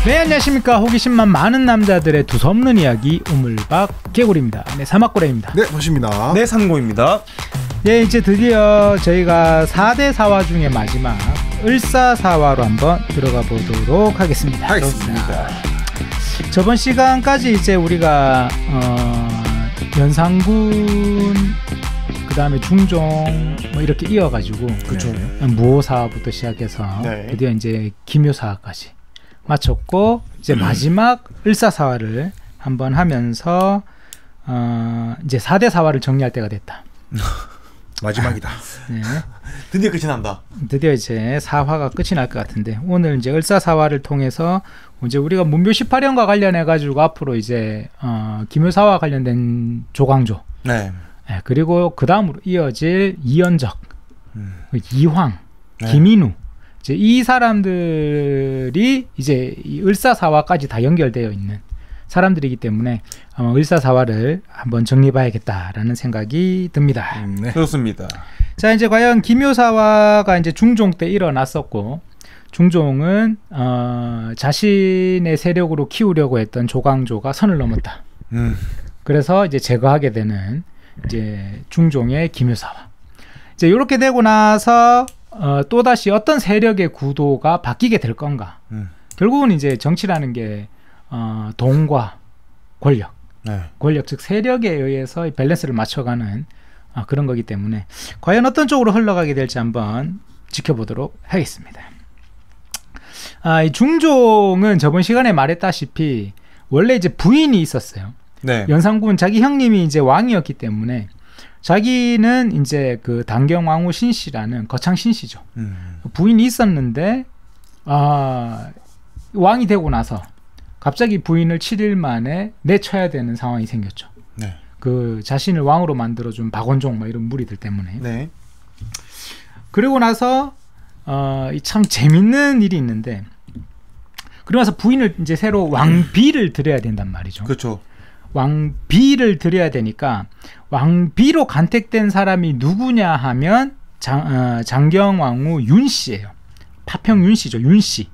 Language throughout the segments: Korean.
네, 안녕하십니까. 호기심만 많은 남자들의 두서없는 이야기 우물박 개구리입니다. 네, 사막고래입니다. 네, 도시입니다. 네, 산고입니다. 네, 이제 드디어 저희가 4대 사화 중에 마지막 을사사화로 한번 들어가 보도록 하겠습니다. 알겠습니다. 저번 시간까지 이제 우리가 연산군 그다음에 중종 뭐 이렇게 이어가지고 그렇죠. 무호사부터 시작해서 네. 드디어 이제 기묘사까지 마쳤고 이제 마지막 을사사화를 한번 하면서 이제 4대 사화를 정리할 때가 됐다. 마지막이다. 네. 드디어 끝이 난다. 드디어 이제 사화가 끝이 날 것 같은데 오늘 이제 을사사화를 통해서 이제 우리가 문묘 18년과 관련해 가지고 앞으로 이제 기묘사와 관련된 조광조, 네. 네, 그리고 그 다음으로 이어질 이연적, 이황, 네. 김인우, 이제 이 사람들이 이제 이 을사사화까지 다 연결되어 있는 사람들이기 때문에 을사사화를 한번 정리해봐야겠다라는 생각이 듭니다. 네. 그렇습니다. 자, 이제 과연 기묘사화가 이제 중종 때 일어났었고, 중종은 자신의 세력으로 키우려고 했던 조광조가 선을 넘었다. 그래서 이제 제거하게 되는 이제 중종의 기묘사화. 이제 이렇게 되고 나서 또 다시 어떤 세력의 구도가 바뀌게 될 건가? 결국은 이제 정치라는 게 돈과 권력, 네. 권력 즉 세력에 의해서 밸런스를 맞춰가는 그런 거기 때문에 과연 어떤 쪽으로 흘러가게 될지 한번 지켜보도록 하겠습니다. 이 중종은 저번 시간에 말했다시피 원래 이제 부인이 있었어요. 네. 연산군 자기 형님이 이제 왕이었기 때문에 자기는 이제 그 당경왕후 신씨라는 거창 신씨죠. 부인이 있었는데 왕이 되고 나서 갑자기 부인을 7일 만에 내쳐야 되는 상황이 생겼죠. 네. 그 자신을 왕으로 만들어준 박원종 막 이런 무리들 때문에. 네. 그리고 나서 참 재밌는 일이 있는데 그러고 나서 부인을 이제 새로 왕비를 드려야 된단 말이죠. 그렇죠. 왕비를 드려야 되니까 왕비로 간택된 사람이 누구냐 하면 장경왕후 윤씨예요. 파평 윤씨죠. 윤씨.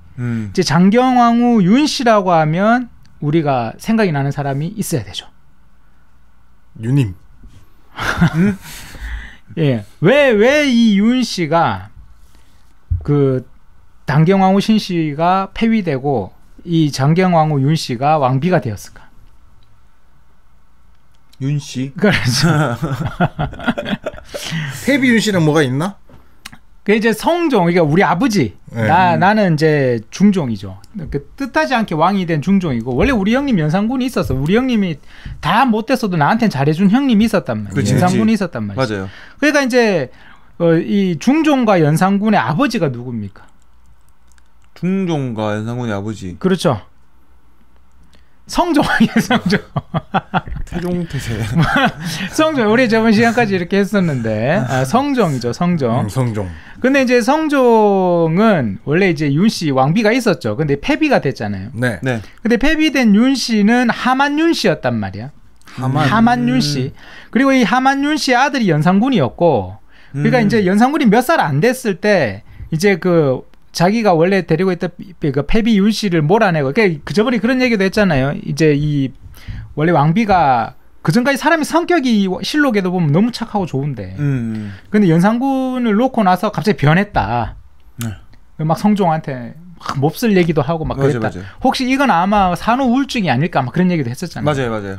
이제 장경왕후 윤씨라고 하면 우리가 생각이 나는 사람이 있어야 되죠. 유님. 예. 왜 이 윤씨가 그 당경왕후 신씨가 폐위되고 이 장경왕후 윤씨가 왕비가 되었을까? 윤씨. 그렇죠. 폐비윤 씨는 뭐가 있나? 그 이제 성종, 그러니까 우리 아버지, 네. 나는 이제 중종이죠. 그 뜻하지 않게 왕이 된 중종이고 원래 우리 형님 연산군이 있었어. 우리 형님이 다 못됐어도 나한테는 잘해준 형님이 있었단 말이야. 그치, 연산군이 그치. 있었단 말이야. 맞아요. 그러니까 이제 이 중종과 연산군의 아버지가 누굽니까? 중종과 연산군의 아버지. 그렇죠. 성종 아니에요, 성종. 태종태세. 성종. 우리 저번 시간까지 이렇게 했었는데 성종이죠, 성종. 성종. 근데 이제 성종은 원래 이제 윤씨 왕비가 있었죠. 근데 폐비가 됐잖아요. 네. 네. 근데 폐비된 윤씨는 하만 윤씨였단 말이야. 하만 윤씨. 그리고 이 하만 윤씨의 아들이 연산군이었고, 그러니까 이제 연산군이 몇 살 안 됐을 때 이제 그 자기가 원래 데리고 있던 그 폐비 윤씨를 몰아내고, 그 저번에 그런 얘기도 했잖아요. 이제 이 원래 왕비가 그 전까지 사람이 성격이 실록에도 보면 너무 착하고 좋은데, 근데 연산군을 놓고 나서 갑자기 변했다. 네. 막 성종한테 막 몹쓸 얘기도 하고 막 그랬다. 맞아요. 혹시 이건 아마 산후 우울증이 아닐까 막 그런 얘기도 했었잖아요. 맞아요.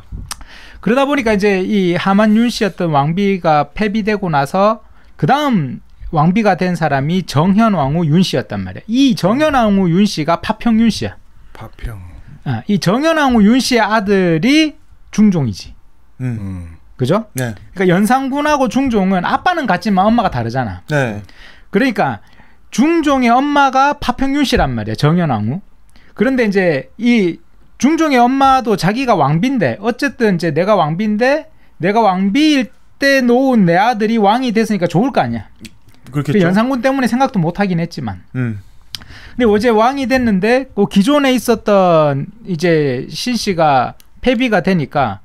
그러다 보니까 이제 이 하만 윤씨였던 왕비가 폐비되고 나서 그 다음 왕비가 된 사람이 정현왕후 윤씨였단 말이야. 이 정현왕후 윤씨가 파평 윤씨야. 파평. 이 정현왕후 윤씨의 아들이 중종이지. 그죠? 네. 그러니까 연산군하고 중종은 아빠는 같지만 엄마가 다르잖아. 네. 그러니까 중종의 엄마가 파평 윤씨란 말이야. 정현왕후. 그런데 이제 이 중종의 엄마도 자기가 왕비인데 어쨌든 이제 내가 왕비인데 내가 왕비일 때 놓은 내 아들이 왕이 됐으니까 좋을 거 아니야. 그렇겠죠. 연산군 때문에 생각도 못 하긴 했지만. 근데 어제 왕이 됐는데 그 기존에 있었던 이제 신씨가 폐비가 되니까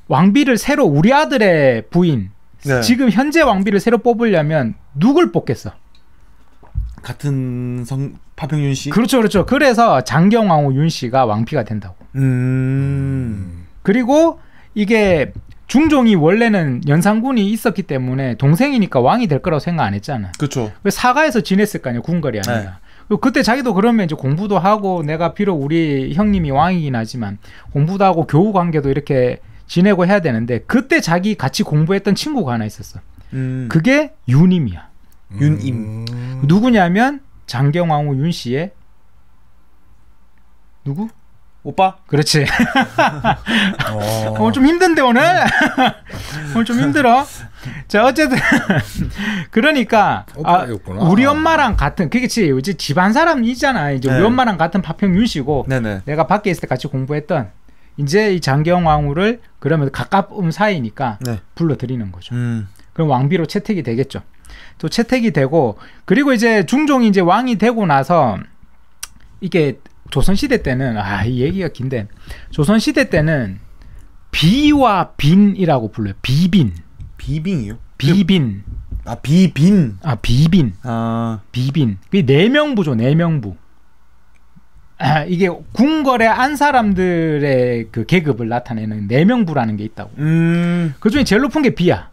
왕비를 새로 우리 아들의 부인, 네. 지금 현재 왕비를 새로 뽑으려면 누굴 뽑겠어? 같은 파평윤 씨. 그렇죠, 그렇죠. 그래서 장경왕후 윤 씨가 왕비가 된다고. 그리고 이게 중종이 원래는 연산군이 있었기 때문에 동생이니까 왕이 될 거라고 생각 안 했잖아. 그렇죠. 왜 사가에서 지냈을 거 아니야, 궁궐이 아니라. 네. 그때 자기도 그러면 이제 공부도 하고 내가 비록 우리 형님이 왕이긴 하지만 공부도 하고 교우 관계도 이렇게 지내고 해야 되는데 그때 자기 같이 공부했던 친구가 하나 있었어. 그게 윤임이야. 윤임. 누구냐면 장경왕후 윤 씨의 누구? 오빠? 그렇지. 오늘 좀 힘든데 오늘? 오늘 좀 힘들어. 자 어쨌든 그러니까 우리 엄마랑 같은 그게 이제 집안 사람이잖아. 이제 네. 우리 엄마랑 같은 파평윤 씨고 네네. 내가 밖에 있을 때 같이 공부했던 이제 이 장경왕후를 그러면 가까운 사이니까 네. 불러드리는 거죠. 그럼 왕비로 채택이 되겠죠. 또 채택이 되고 그리고 이제 중종이 이제 왕이 되고 나서 이게 조선시대 때는 이 얘기가 긴데 조선시대 때는 비와 빈이라고 불러요. 비빈. 비빙이요? 비빈. 비빈. 비빈. 비빈. 그게 내명부죠. 내명부. 이게 궁궐에 안 사람들의 그 계급을 나타내는 내명부라는 게 있다고. 그중에 제일 높은 게 비야.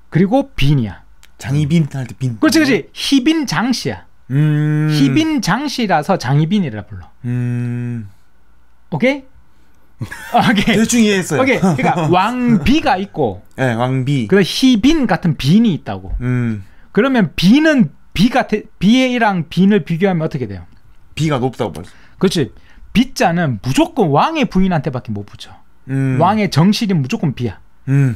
그리고 빈이야. 장희빈 할 때 빈. 그렇지, 그렇지. 희빈 장씨야. 희빈 장씨라서 장희빈이라 불러. 오케이? 오케이. 대충 이해했어요. 오케이. 그러니까 왕비가 있고, 네, 왕비. 그 희빈 같은 빈이 있다고. 그러면 비는 비랑 빈을 비교하면 어떻게 돼요? 비가 높다고 봤어. 그렇지. 비자는 무조건 왕의 부인한테밖에 못 붙여. 왕의 정실이 무조건 비야.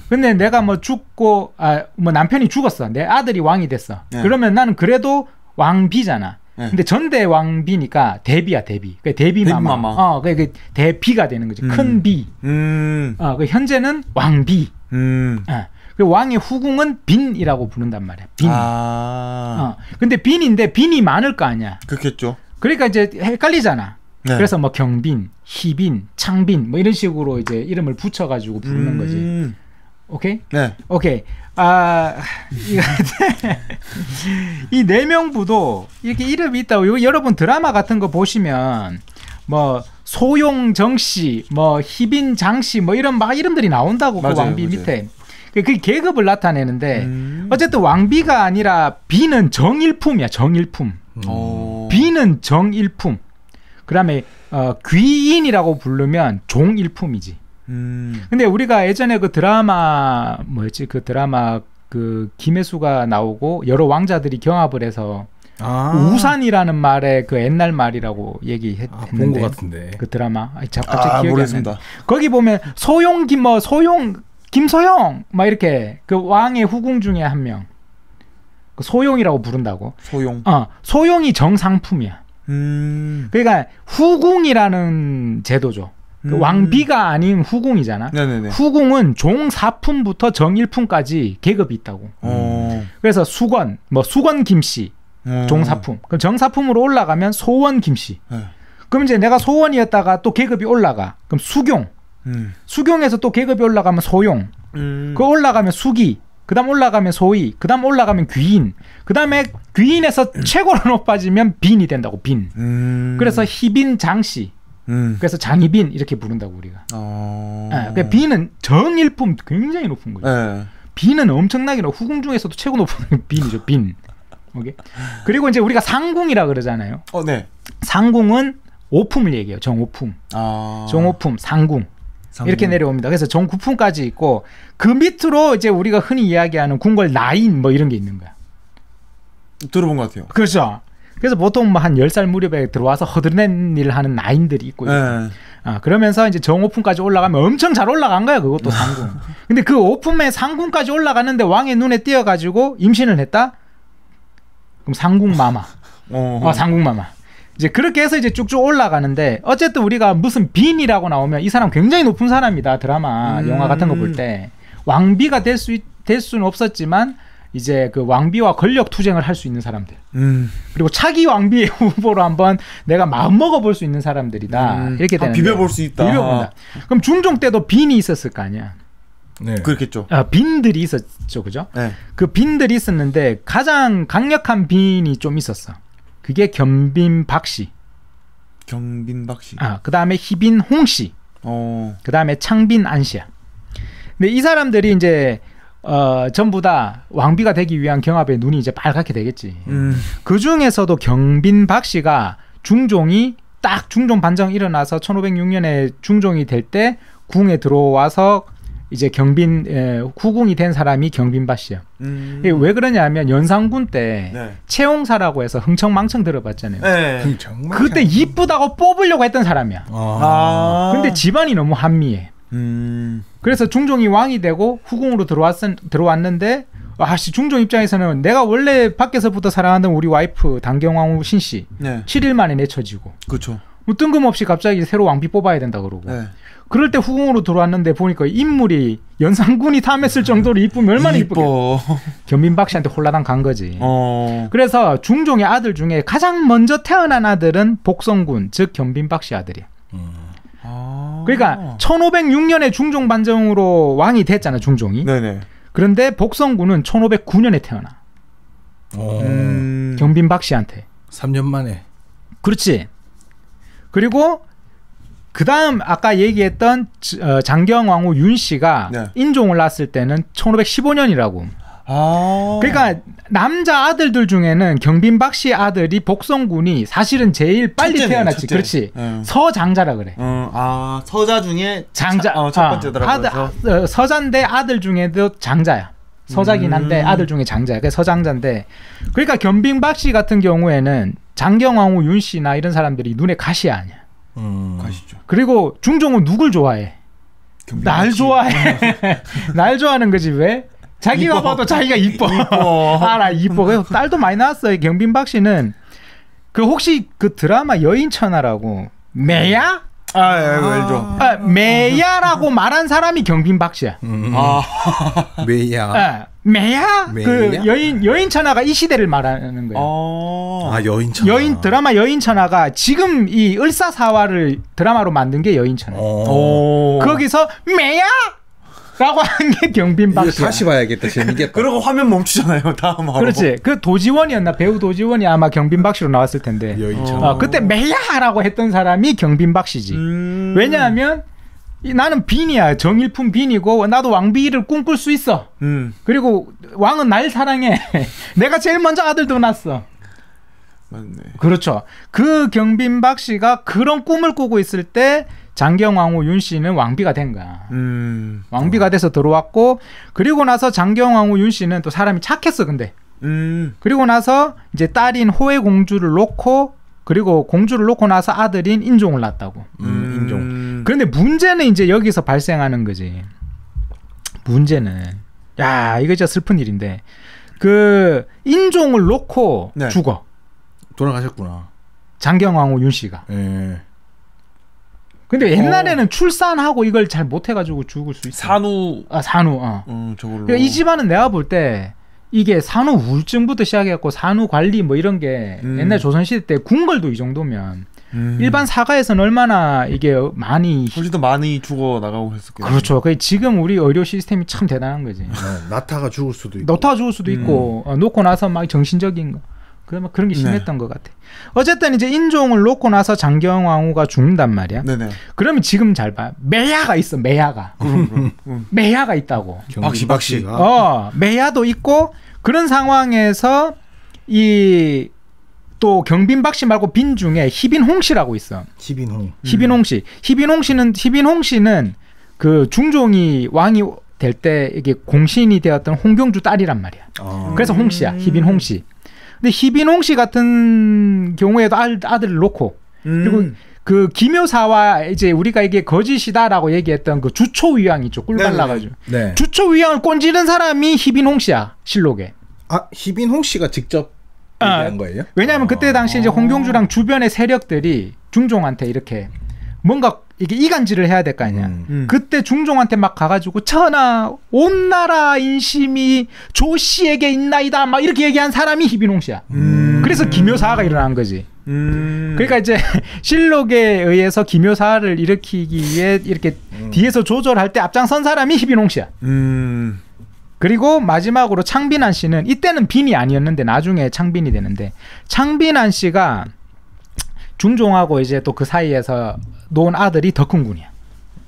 근데 내가 뭐 죽고 뭐 남편이 죽었어. 내 아들이 왕이 됐어. 네. 그러면 나는 그래도 왕비잖아. 네. 근데 전대 왕비니까 대비야, 대비. 그러니까 대비마마. 그 대비가 되는 거지. 큰 비. 그 현재는 왕비. 그리고 왕의 후궁은 빈이라고 부른단 말이야. 빈. 근데 빈인데 빈이 많을 거 아니야. 그렇겠죠. 그러니까 이제 헷갈리잖아. 네. 그래서 뭐 경빈, 희빈, 창빈 뭐 이런 식으로 이제 이름을 붙여가지고 부르는 거지. 오케이? 네. 오케이. 이 내명부도 이렇게 이름이 있다고. 여러분 드라마 같은 거 보시면 뭐 소용정씨, 뭐 희빈장씨 뭐 이런 막 이름들이 나온다고. 맞아요, 그 왕비 맞아요. 밑에. 그게 계급을 나타내는데 어쨌든 왕비가 아니라 비는 정일품이야. 정일품. 비는 정일품. 그 다음에 귀인이라고 부르면 종일품이지. 근데 우리가 예전에 그 드라마 뭐였지? 그 드라마 그 김혜수가 나오고 여러 왕자들이 경합을 해서 우산이라는 말의 그 옛날 말이라고 얘기했는데 본 것 같은데 그 드라마 갑자기 기억이 안 나. 거기 보면 김소영 막 이렇게 그 왕의 후궁 중에 한 명 그 소용이라고 부른다고. 소용. 소용이 정상품이야. 그러니까 후궁이라는 제도죠. 그 왕비가 아닌 후궁이잖아. 네네네. 후궁은 종사품부터 정일품까지 계급이 있다고. 그래서 수건, 뭐 수건 김씨 종사품. 그럼 정사품으로 올라가면 소원 김씨. 그럼 이제 내가 소원이었다가 또 계급이 올라가. 그럼 수경. 수경에서 또 계급이 올라가면 소용. 그 올라가면 수기. 그 다음 올라가면 소위, 그 다음 올라가면 귀인, 그 다음에 귀인에서 최고로 높아지면 빈이 된다고. 빈. 그래서 희빈 장씨, 그래서 장희빈 이렇게 부른다고 우리가. 그러니까 빈은 정일품 굉장히 높은 거죠. 빈은 엄청나게 후궁 중에서도 최고 높은 빈이죠. 빈. 오케이? 그리고 이제 우리가 상궁이라 그러잖아요. 네. 상궁은 오품을 얘기해요. 정오품. 정오품, 상궁. 이렇게 내려옵니다. 그래서 정 9품까지 있고 그 밑으로 이제 우리가 흔히 이야기하는 궁궐 나인 뭐 이런 게 있는 거야. 들어본 것 같아요. 그렇죠. 그래서 보통 뭐 한 10살 무렵에 들어와서 허드렛 일을 하는 나인들이 있고 그러면서 이제 정 5품까지 올라가면 엄청 잘 올라간 거야. 그것도 상궁. 근데 그 5품에 상궁까지 올라가는데 왕의 눈에 띄어가지고 임신을 했다? 그럼 상궁마마. 상궁마마. 이제 그렇게 해서 이제 쭉쭉 올라가는데 어쨌든 우리가 무슨 빈이라고 나오면 이 사람 굉장히 높은 사람이다. 드라마, 영화 같은 거 볼 때 왕비가 될 수는 없었지만 이제 그 왕비와 권력 투쟁을 할 수 있는 사람들. 그리고 차기 왕비의 후보로 한번 내가 마음 먹어볼 수 있는 사람들이다. 이렇게 되는데 비벼볼 수 있다. 비벼본다. 그럼 중종 때도 빈이 있었을 거 아니야. 네. 그렇겠죠. 빈들이 있었죠, 그죠? 네. 그 빈들이 있었는데 가장 강력한 빈이 좀 있었어. 그게 겸빈 박씨. 경빈 박씨. 그 다음에 희빈 홍씨. 그 다음에 창빈 안씨야. 근데 이 사람들이 이제 전부 다 왕비가 되기 위한 경합에 눈이 이제 빨갛게 되겠지. 그 중에서도 경빈 박씨가 중종이 딱 중종 반정 일어나서 1506년에 중종이 될 때 궁에 들어와서 이제 후궁이 된 사람이 경빈 박씨야. 왜 그러냐면 연산군 때 네. 채용사라고 해서 흥청망청 들어봤잖아요. 네. 그때 이쁘다고 뽑으려고 했던 사람이야. 근데 집안이 너무 한미해. 그래서 중종이 왕이 되고 후궁으로 들어왔는데 중종 입장에서는 내가 원래 밖에서부터 사랑하던 우리 와이프 단경왕후 신씨 네. 7일 만에 내쳐지고 그렇죠. 뭐 뜬금없이 갑자기 새로 왕비 뽑아야 된다 그러고 네. 그럴 때 후궁으로 들어왔는데 보니까 인물이 연산군이 탐했을 정도로 이쁘면 얼마나 이쁘게 겸빈 박씨한테 홀라당 간 거지. 그래서 중종의 아들 중에 가장 먼저 태어난 아들은 복성군 즉 겸빈 박씨 아들이야. 그러니까 1506년에 중종 반정으로 왕이 됐잖아 중종이. 네네. 그런데 복성군은 1509년에 태어나. 경빈 박씨한테. 3년 만에. 그렇지. 그리고 그 다음 아까 얘기했던 장경왕후 윤씨가 네. 인종을 낳았을 때는 1515년이라고. 그러니까 남자 아들들 중에는 경빈 박씨 아들이 복성군이 사실은 제일 빨리 첫째네요, 태어났지. 첫째. 그렇지. 서장자라 그래. 서자 중에 장자. 첫 번째더라고요. 서자인데 아들 중에도 장자야. 서자긴 한데 아들 중에 장자야. 그래서 서장자인데. 그러니까 경빈 박씨 같은 경우에는 장경왕후 윤씨나 이런 사람들이 눈에 가시 아니야. 가시죠. 그리고 중종은 누굴 좋아해? 날 좋아해. 날 좋아하는 거지. 왜? 자기가 봐도 자기가 이뻐. 알아, 이뻐. 그래서 딸도 많이 낳았어요. 경빈 박씨는 혹시 그 드라마 여인천하라고 매야? 알죠. 매야라고 말한 사람이 경빈 박씨야. 매야. 매야? 그 여인천하가 이 시대를 말하는 거예요. 여인천하. 드라마 여인천하가 지금 이 을사사화를 드라마로 만든 게 여인천하. 거기서 매야? 라고 한 게 경빈 박씨야. 다시 봐야겠다. 재밌겠다. 그러고 화면 멈추잖아요. 다음 화로. 그렇지. 그 도지원이었나? 배우 도지원이 아마 경빈 박씨로 나왔을 텐데. 그때 매야라고 했던 사람이 경빈 박씨지. 왜냐하면 나는 빈이야. 정일품 빈이고 나도 왕비를 꿈꿀 수 있어. 그리고 왕은 날 사랑해. 내가 제일 먼저 아들도 낳았어. 맞네. 그렇죠. 그 경빈 박씨가 그런 꿈을 꾸고 있을 때 장경왕후 윤씨는 왕비가 된 거야. 왕비가 돼서 들어왔고 그리고 나서 장경왕후 윤씨는 또 사람이 착했어. 근데 그리고 나서 이제 딸인 호의 공주를 놓고 그리고 공주를 놓고 나서 아들인 인종을 낳았다고. 인종. 그런데 문제는 이제 여기서 발생하는 거지. 문제는 이거 진짜 슬픈 일인데 그 인종을 놓고 네. 죽어. 돌아가셨구나. 장경왕후 윤씨가. 근데 옛날에는 출산하고 이걸 잘 못해가지고 죽을 수 있어. 산후. 산후. 저걸로. 그러니까 이 집안은 내가 볼 때 이게 산후 우울증부터 시작해갖고 산후 관리 뭐 이런 게 옛날 조선시대 때 궁궐도 이 정도면 일반 사가에서는 얼마나 이게 많이 훨씬 더 많이 죽어 나가고 했었겠죠. 그렇죠. 지금 우리 의료 시스템이 참 대단한 거지. 낳다가 죽을 수도 있고. 낳다가 죽을 수도 있고 놓고 나서 막 정신적인 거. 그런 게 심했던 것 같아. 어쨌든 이제 인종을 놓고 나서 장경왕후가 죽는단 말이야. 네네. 그러면 지금 잘 봐. 매야가 있어. 매야가. 매야가 있다고. 박씨가. 매야도 있고 그런 상황에서 또 경빈 박씨 말고 빈 중에 희빈 홍씨라고 있어. 희빈 홍씨. 희빈 홍씨는 그 중종이 왕이 될 때 이게 공신이 되었던 홍경주 딸이란 말이야. 그래서 홍씨야. 희빈 홍씨. 근데 희빈홍 씨 같은 경우에도 아들을 놓고 그리고 그 기묘사와 이제 우리가 이게 거짓이다라고 얘기했던 그 주초위왕 있죠. 꿀 발라가지고. 네. 주초위왕을 꼰지른 사람이 희빈홍 씨야. 실록에. 희빈홍 씨가 직접 얘기한 거예요? 왜냐하면 그때 당시 이제 홍경주랑 주변의 세력들이 중종한테 이렇게 뭔가 이게 이간질을 해야 될 거 아니야. 그때 중종한테 막 가가지고 전하 온 나라 인심이 조 씨에게 있나이다 막 이렇게 얘기한 사람이 희빈홍 씨야. 그래서 기묘사화가 일어난 거지. 그러니까 이제 실록에 의해서 기묘사화를 일으키기 위해 이렇게 뒤에서 조절할 때 앞장선 사람이 희빈홍 씨야. 그리고 마지막으로 창빈한 씨는 이때는 빈이 아니었는데 나중에 창빈이 되는데 창빈한 씨가 중종하고 이제 또 그 사이에서 놓은 아들이 덕훈군이야.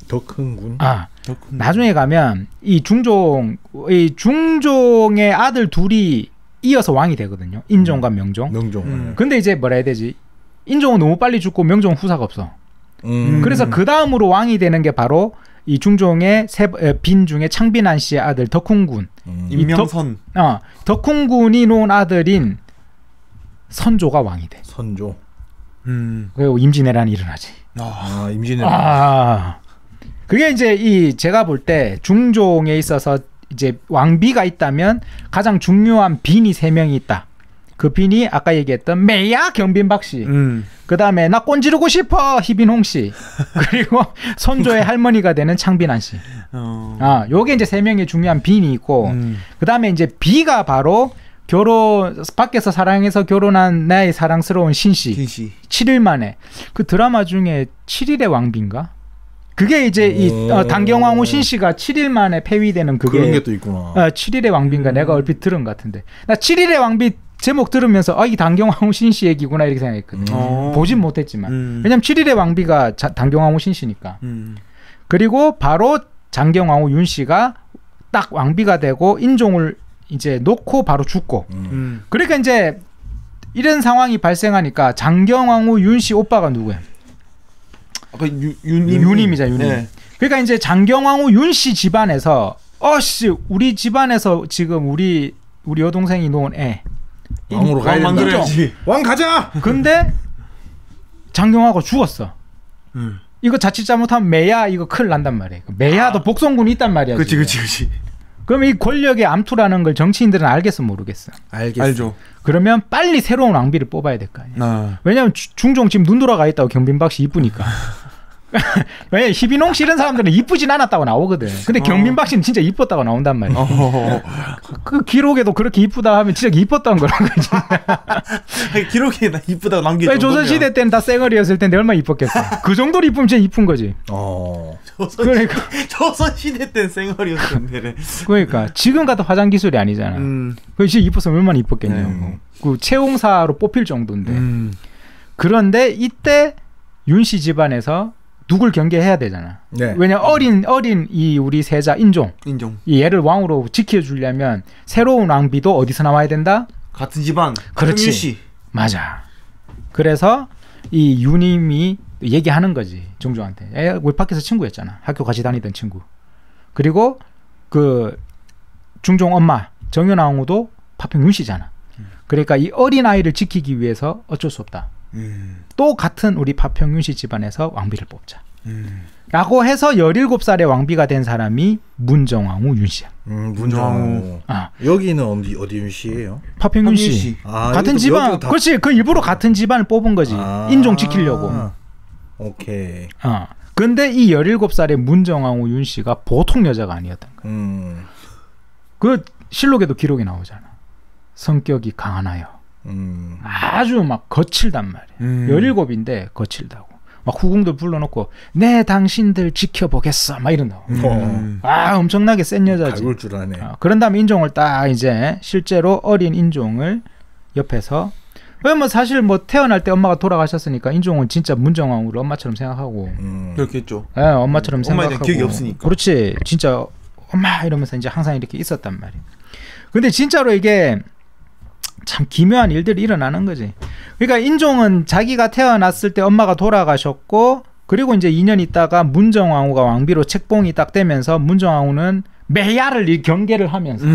덕훈군. 덕훈군. 나중에 가면 이 중종의 아들 둘이 이어서 왕이 되거든요. 인종과 명종. 근데 이제 뭐라 해야 되지? 인종은 너무 빨리 죽고 명종은 후사가 없어. 그래서 그 다음으로 왕이 되는 게 바로 이 중종의 빈 중에 창빈한 씨의 아들 덕훈군. 임명선. 덕훈군이 놓은 아들인 선조가 왕이 돼. 선조. 그리고 임진왜란이 일어나지. 임진왜란. 그게 이제 제가 볼 때 중종에 있어서 이제 왕비가 있다면 가장 중요한 빈이 3명이 있다. 그 빈이 아까 얘기했던 매야 경빈박 씨. 그 다음에 나 꼰지르고 싶어 희빈홍 씨. 그리고 선조의 할머니가 되는 창빈한 씨. 요게 이제 3명의 중요한 빈이 있고 그 다음에 이제 비가 바로 밖에서 사랑해서 결혼한 나의 사랑스러운 신씨. 7일 만에. 그 드라마 중에 7일의 왕비인가? 그게 이제 단경왕후 신씨가 7일 만에 폐위되는 그게. 그런 게 또 있구나. 7일의 왕비인가 내가 얼핏 들은 것 같은데. 나 7일의 왕비 제목 들으면서 이 단경왕후 신씨 얘기구나 이렇게 생각했거든. 보진 못했지만. 왜냐면 7일의 왕비가 단경왕후 신씨니까. 그리고 바로 장경왕후 윤씨가 딱 왕비가 되고 인종을 이제 놓고 바로 죽고. 그러니까 이제 이런 상황이 발생하니까 장경왕후 윤씨 오빠가 누구야? 아까 유님이자 유님. 네. 그러니까 이제 장경왕후 윤씨 집안에서 우리 집안에서 지금 우리 여동생이 놓은 애 왕으로 가야 된다. 왕 가자. 근데 장경왕후가 죽었어. 이거 자칫 잘못하면 매야 이거 큰일 난단 말이에요. 매야도 복선군이 있단 말이야. 그렇지. 그럼 이 권력의 암투라는 걸 정치인들은 알겠어 모르겠어? 알죠. 그러면 빨리 새로운 왕비를 뽑아야 될 거 아니야. 왜냐면 중종 지금 눈 돌아가 있다고 경빈박 씨 이쁘니까. 왜냐면 희빈홍 씨 이런 사람들은 이쁘진 않았다고 나오거든. 근데 경빈박 씨는 진짜 이뻤다고 나온단 말이야. 그 기록에도 그렇게 이쁘다 하면 진짜 이뻤던 거라고. 기록에 나 이쁘다고 남겨줘. 조선시대 때는 다 쌩얼이었을 텐데 얼마나 이뻤겠어. 그 정도로 이쁘면 진짜 이쁜 거지. 그러니까 조선시대 때는 쌩얼이었을 텐데. 그러니까 지금 같은 화장 기술이 아니잖아. 그 진짜 이뻤으면 얼마나 이뻤겠냐고. 그 채용사로 뽑힐 정도인데. 그런데 이때 윤씨 집안에서 누굴 경계해야 되잖아. 네. 왜냐 어린 이 우리 세자 인종. 이 얘를 왕으로 지켜주려면 새로운 왕비도 어디서 나와야 된다? 같은 집안. 그렇지. 씨. 맞아. 그래서 이 유님이 얘기하는 거지 중종한테. 우리 밖에서 친구였잖아. 학교 같이 다니던 친구. 그리고 그 중종 엄마 정윤왕후도 파평 윤씨잖아. 그러니까 이 어린 아이를 지키기 위해서 어쩔 수 없다. 또 같은 우리 파평윤씨 집안에서 왕비를 뽑자. 라고 해서 17살의 왕비가 된 사람이 문정왕후 윤씨야. 문정왕후. 여기는 어디 윤씨예요? 파평윤씨. 같은 집안. 그렇지. 그 일부러 같은 집안을 뽑은 거지. 인종 지키려고. 오케이. 근데 이 17살의 문정왕후 윤씨가 보통 여자가 아니었던 거야. 그 실록에도 기록이 나오잖아. 성격이 강하나요. 아주 막 거칠단 말이야. 17인데 거칠다고. 막 후궁들 불러놓고 내 당신들 지켜보겠어 막 이런다고. 엄청나게 센 여자지. 밟을 줄 아네. 그런 다음에 인종을 딱 이제 실제로 어린 인종을 옆에서 뭐 사실 뭐 태어날 때 엄마가 돌아가셨으니까 인종은 진짜 문정왕후를 엄마처럼 생각하고 그렇겠죠. 엄마처럼 생각하고. 엄마에 대한 기억이 없으니까. 그렇지. 진짜 엄마 이러면서 이제 항상 이렇게 있었단 말이야. 근데 진짜로 이게 참 기묘한 일들이 일어나는 거지. 그러니까 인종은 자기가 태어났을 때 엄마가 돌아가셨고 그리고 이제 2년 있다가 문정왕후가 왕비로 책봉이 딱 되면서 문정왕후는 매야를 경계를 하면서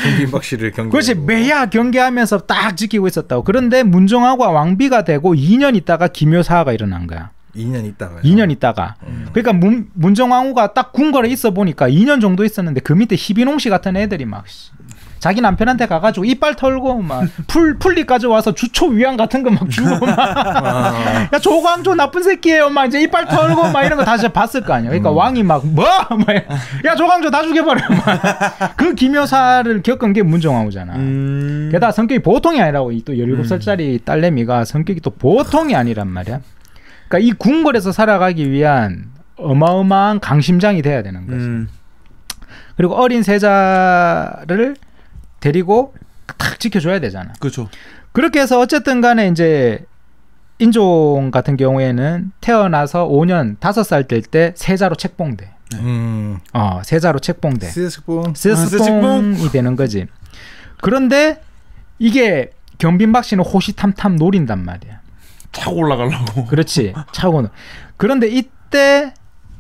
경빈박 씨를 경계. 그렇지. 매야 경계하면서 딱 지키고 있었다고. 그런데 문정왕후가 왕비가 되고 2년 있다가 기묘사화가 일어난 거야. 2년 있다가요? 2년 있다가. 그러니까 문정왕후가 딱 궁궐에 있어 보니까 2년 정도 있었는데 그 밑에 희빈홍 씨 같은 애들이 막 자기 남편한테 가가지고 이빨 털고 막 풀잎 가져와서 주초 위안 같은 거 막 주고 막 야 조광조 나쁜 새끼예요 막 이제 이빨 털고 막 이런 거 다시 봤을 거 아니야. 그러니까 왕이 막 야 조광조 다 죽여버려 막 그 기묘사를 겪은 게 문정왕후잖아. 게다가 성격이 보통이 아니라고. 또 17살짜리 딸내미가 성격이 또 보통이 아니란 말이야. 그러니까 이 궁궐에서 살아가기 위한 어마어마한 강심장이 돼야 되는 거지. 그리고 어린 세자를 데리고 탁 지켜줘야 되잖아. 그렇죠. 그렇게 해서 어쨌든 간에 이제 인종 같은 경우에는 태어나서 5년 5살 될 때 세자로 책봉돼. 세자로 책봉돼. 스스봉이 되는 거지. 그런데 이게 경빈박 씨는 호시탐탐 노린단 말이야. 차고 올라가려고. 그렇지. 차고는. 그런데 이때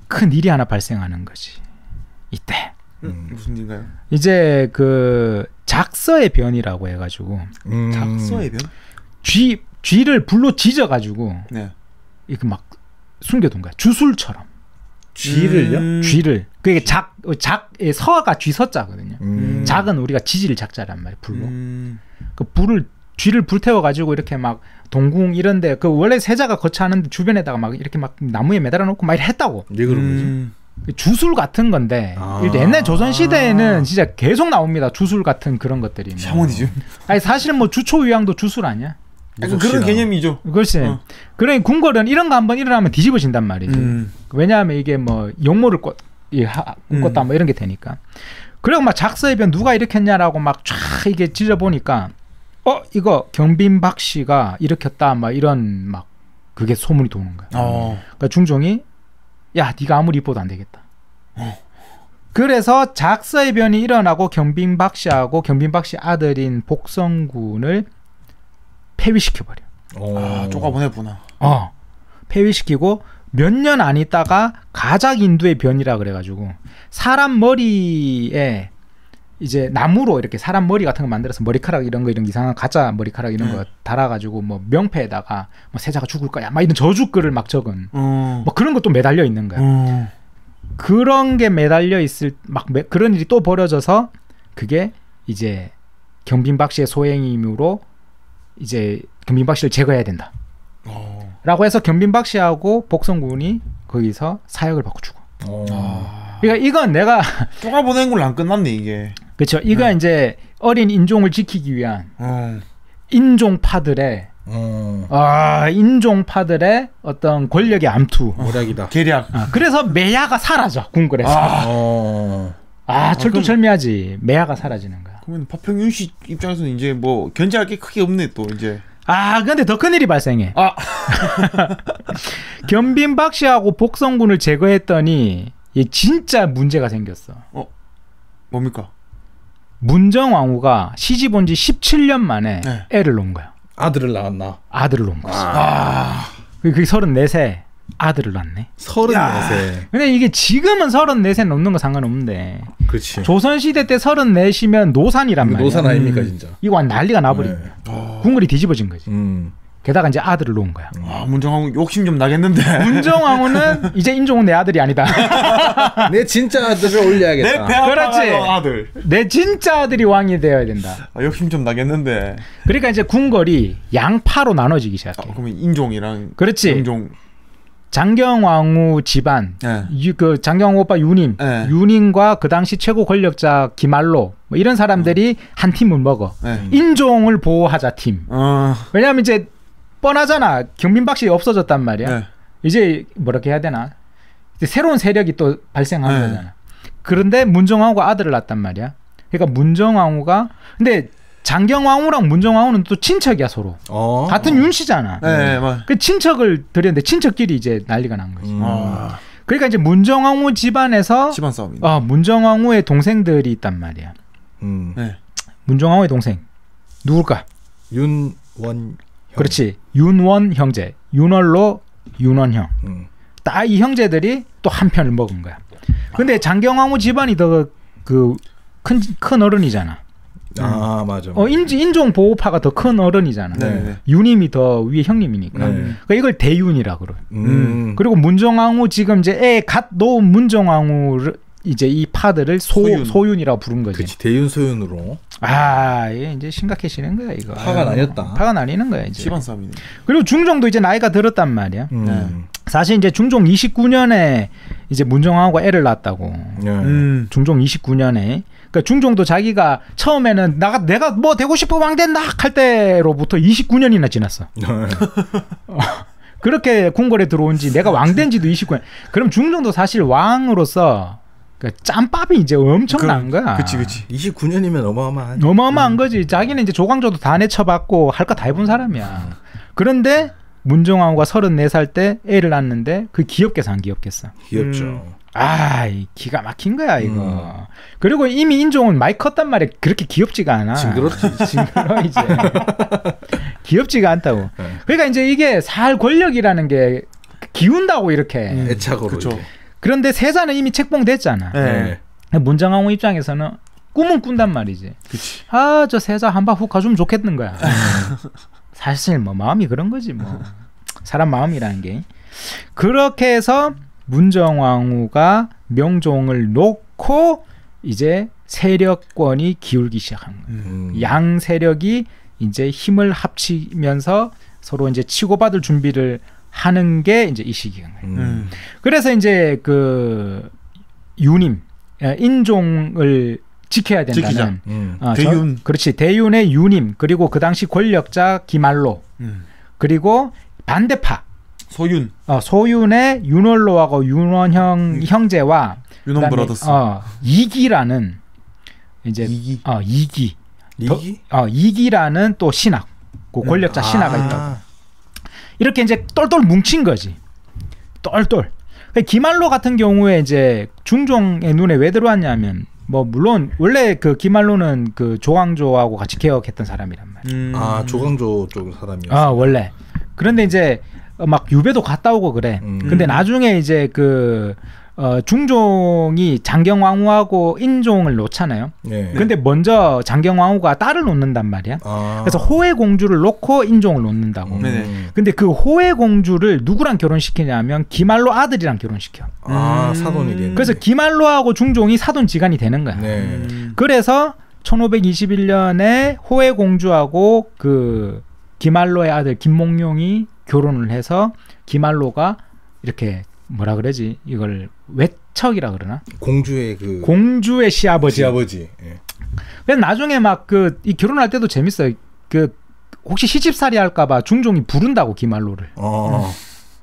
큰 일이 하나 발생하는 거지. 이때. 무슨 일인가요? 이제 그 작서의 변이라고 해가지고. 작서의 변? 쥐를 불로 짖어가지고. 네. 이렇게 막 숨겨둔 거야. 주술처럼. 쥐를요? 쥐를. 그게 서가 쥐서자거든요. 작은 우리가 지질 작자란 말이야. 불로. 그 쥐를 불태워가지고 이렇게 막 동궁 이런데 그 원래 세자가 거처하는데 주변에다가 막 이렇게 막 나무에 매달아 놓고 막 했다고. 왜 그런 거지? 주술 같은 건데 옛날 조선 시대에는 진짜 계속 나옵니다. 주술 같은 그런 것들이. 뭐. 샤머니즘. 아니 사실은 뭐 주초위양도 주술 아니야? 그런 개념이죠. 그렇지. 그러니 궁궐은 이런 거 한번 일어나면 뒤집어진단 말이지. 왜냐하면 이게 뭐 용모를 꽂다 뭐 이런 게 되니까. 그리고 막 작서의 변 누가 일으켰냐라고 막 쫙 이게 찢어보니까 이거 경빈박 씨가 일으켰다 막 이런 막 그게 소문이 도는 거야. 그러니까 중종이 야 네가 아무리 이뻐도 안 되겠다. 그래서 작서의 변이 일어나고 경빈박 씨하고 경빈박 씨 아들인 복성군을 폐위시켜버려. 쪼가보내구나. 폐위시키고 몇 년 안 있다가 가작인두의 변이라 그래가지고 사람 머리에 이제 나무로 이렇게 사람 머리 같은 거 만들어서 머리카락 이런 거 이상한 가짜 머리카락 이런 거 달아가지고 뭐 명패에다가 뭐 세자가 죽을 거야 막 이런 저주글을 막 적은 뭐 그런 것도 매달려 있는 거야. 그런 게 매달려 있을 막 그런 일이 또 벌어져서 그게 이제 경빈박 씨의 소행임으로 이제 경빈박 씨를 제거해야 된다. 라고 해서 경빈박 씨하고 복성군이 거기서 사역을 받고 죽어. 그러니까 이건 내가 쪼가보낸 걸로 안 끝났네 이게. 그렇죠. 이건 이제 어린 인종을 지키기 위한 인종파들의 인종파들의 어떤 권력의 암투, 모략이다. 계략. 그래서 매야가 사라져 궁궐에서. 철두철미하지. 매야가 사라지는 거야. 그러면 박평윤 씨 입장에서는 이제 뭐 견제할 게 크게 없네 또 이제. 근데 더 큰 일이 발생해. 경빈박 씨하고 복성군을 제거했더니 진짜 문제가 생겼어. 뭡니까? 문정왕후가 시집 온 지 17년 만에 애를 낳은 거야. 아들을 낳았나? 아들을 낳은 거지. 그게 34세 아들을 낳네. 34세. 근데 이게 지금은 34세 넘는 거 상관없는데. 그렇지. 조선시대 때 34시면 노산이란 말이야. 노산 아닙니까 진짜. 이거 난리가 나버린 거야. 궁궐이 뒤집어진 거지. 게다가 이제 아들을 놓은 거야. 문정왕후 욕심 좀 나겠는데. 문정왕후는 이제 인종은 내 아들이 아니다. 내 진짜 아들을 올려야겠다. 그렇지. 아들. 내 진짜 아들이 왕이 되어야 된다. 욕심 좀 나겠는데. 그러니까 이제 궁궐이 양파로 나눠지기 시작해. 그러면 인종이랑. 그렇지. 영종. 장경왕후 집안, 그 장경왕후 오빠 유님, 유님과 그 당시 최고 권력자 김알로 뭐 이런 사람들이 한 팀을 먹어. 인종을 보호하자 팀. 왜냐하면 이제 뻔하잖아. 경빈박 씨 없어졌단 말이야. 이제 뭐라고 해야 되나? 이제 새로운 세력이 또 발생한 거잖아. 그런데 문정왕후가 아들을 낳았단 말이야. 그러니까 문정왕후가 근데 장경왕후랑 문정왕후는 또 친척이야 서로. 같은 윤씨잖아. 그 친척을 들였는데 친척끼리 이제 난리가 난 거지. 그러니까 이제 문정왕후 집안에서 집안 싸움이. 문정왕후의 동생들이 있단 말이야. 문정왕후의 동생 누굴까? 윤원. 그렇지. 윤원 형제. 윤월로 윤원형. 딱 이 형제들이 또 한 편을 먹은 거야. 근데 장경왕후 집안이 더 그 큰 어른이잖아. 맞아. 인종 보호파가 더 큰 어른이잖아. 윤임이 더 위에 형님이니까. 그러니까 이걸 대윤이라 그래. 그리고 문정왕후 지금 이제 애 갓 놓은 문정왕후를 이제 이 파들을 소윤이라고 부른 거지. 그렇지. 대윤 소윤으로. 이게 이제 심각해지는 거야 이거. 파가 나뉘었다. 파가 나뉘는 거야 이제. 집안 싸움이네. 그리고 중종도 이제 나이가 들었단 말이야. 사실 이제 중종 29년에 이제 문정왕후가 애를 낳았다고. 중종 29년에. 그러니까 중종도 자기가 처음에는 내가 뭐 되고 싶어 왕 된다 할 때로부터 29년이나 지났어. 그렇게 궁궐에 들어온 지 내가 왕 된 지도 29년. 그럼 중종도 사실 왕으로서 그 짬밥이 이제 엄청난 거야. 그치. 29년이면 어마어마한. 어마어마한 거지. 자기는 이제 조광조도 다 내쳐봤고 할 거 다 해본 사람이야. 그런데 문정왕후가 34살 때 애를 낳았는데 그 귀엽게 산 귀엽겠어. 귀엽죠. 기가 막힌 거야 이거. 그리고 이미 인종은 많이 컸단 말이야. 그렇게 귀엽지가 않아. 징그럽지. 징그러 이제. 귀엽지가 않다고. 그러니까 이제 이게 살 권력이라는 게 기운다고 이렇게. 애착으로. 그쵸. 이제. 그런데 세자는 이미 책봉됐잖아. 네. 문정왕후 입장에서는 꿈은 꾼단 말이지. 그치. 저 세자 한 방 훅 가주면 좋겠는 거야. 사실 뭐 마음이 그런 거지 뭐. 사람 마음이라는 게. 그렇게 해서 문정왕후가 명종을 놓고 이제 세력권이 기울기 시작한 거예요. 양 세력이 이제 힘을 합치면서 서로 이제 치고받을 준비를 하는 게 이제 이 시기인 거예요. 그래서 이제 그 유님 인종을 지켜야 된다는 대윤. 그렇지. 대윤의 유님 그리고 그 당시 권력자 기말로 그리고 반대파 소윤의 윤월로하고 윤원형 형제와 윤원 브라더스. 이기라는 이제 이기? 이기라는 또 신학 그 권력자 신하가 있다고. 이렇게 이제 똘똘 뭉친 거지. 똘똘. 기말로 같은 경우에 이제 중종의 눈에 왜 들어왔냐면 뭐 물론 원래 그 기말로는 그 조광조하고 같이 개혁했던 사람이란 말이야. 조광조 쪽 사람이었어. 원래. 그런데 이제 막 유배도 갔다 오고 그래. 근데 나중에 이제 그 중종이 장경왕후하고 인종을 놓잖아요. 네. 근데 먼저 장경왕후가 딸을 놓는단 말이야. 그래서 호해공주를 놓고 인종을 놓는다고. 근데 그 호해공주를 누구랑 결혼시키냐면 기말로 아들이랑 결혼시켜. 사돈이겠네. 그래서 기말로하고 중종이 사돈지간이 되는 거야. 네. 그래서 1521년에 호해공주하고 그 기말로의 아들 김몽룡이 결혼을 해서 기말로가 이렇게 뭐라 그러지? 이걸 외척이라 그러나? 공주의 시아버지. 시아버지. 예. 그래서 나중에 막 그 이 결혼할 때도 재밌어요. 그 혹시 시집살이 할까봐 중종이 부른다고 기말로를.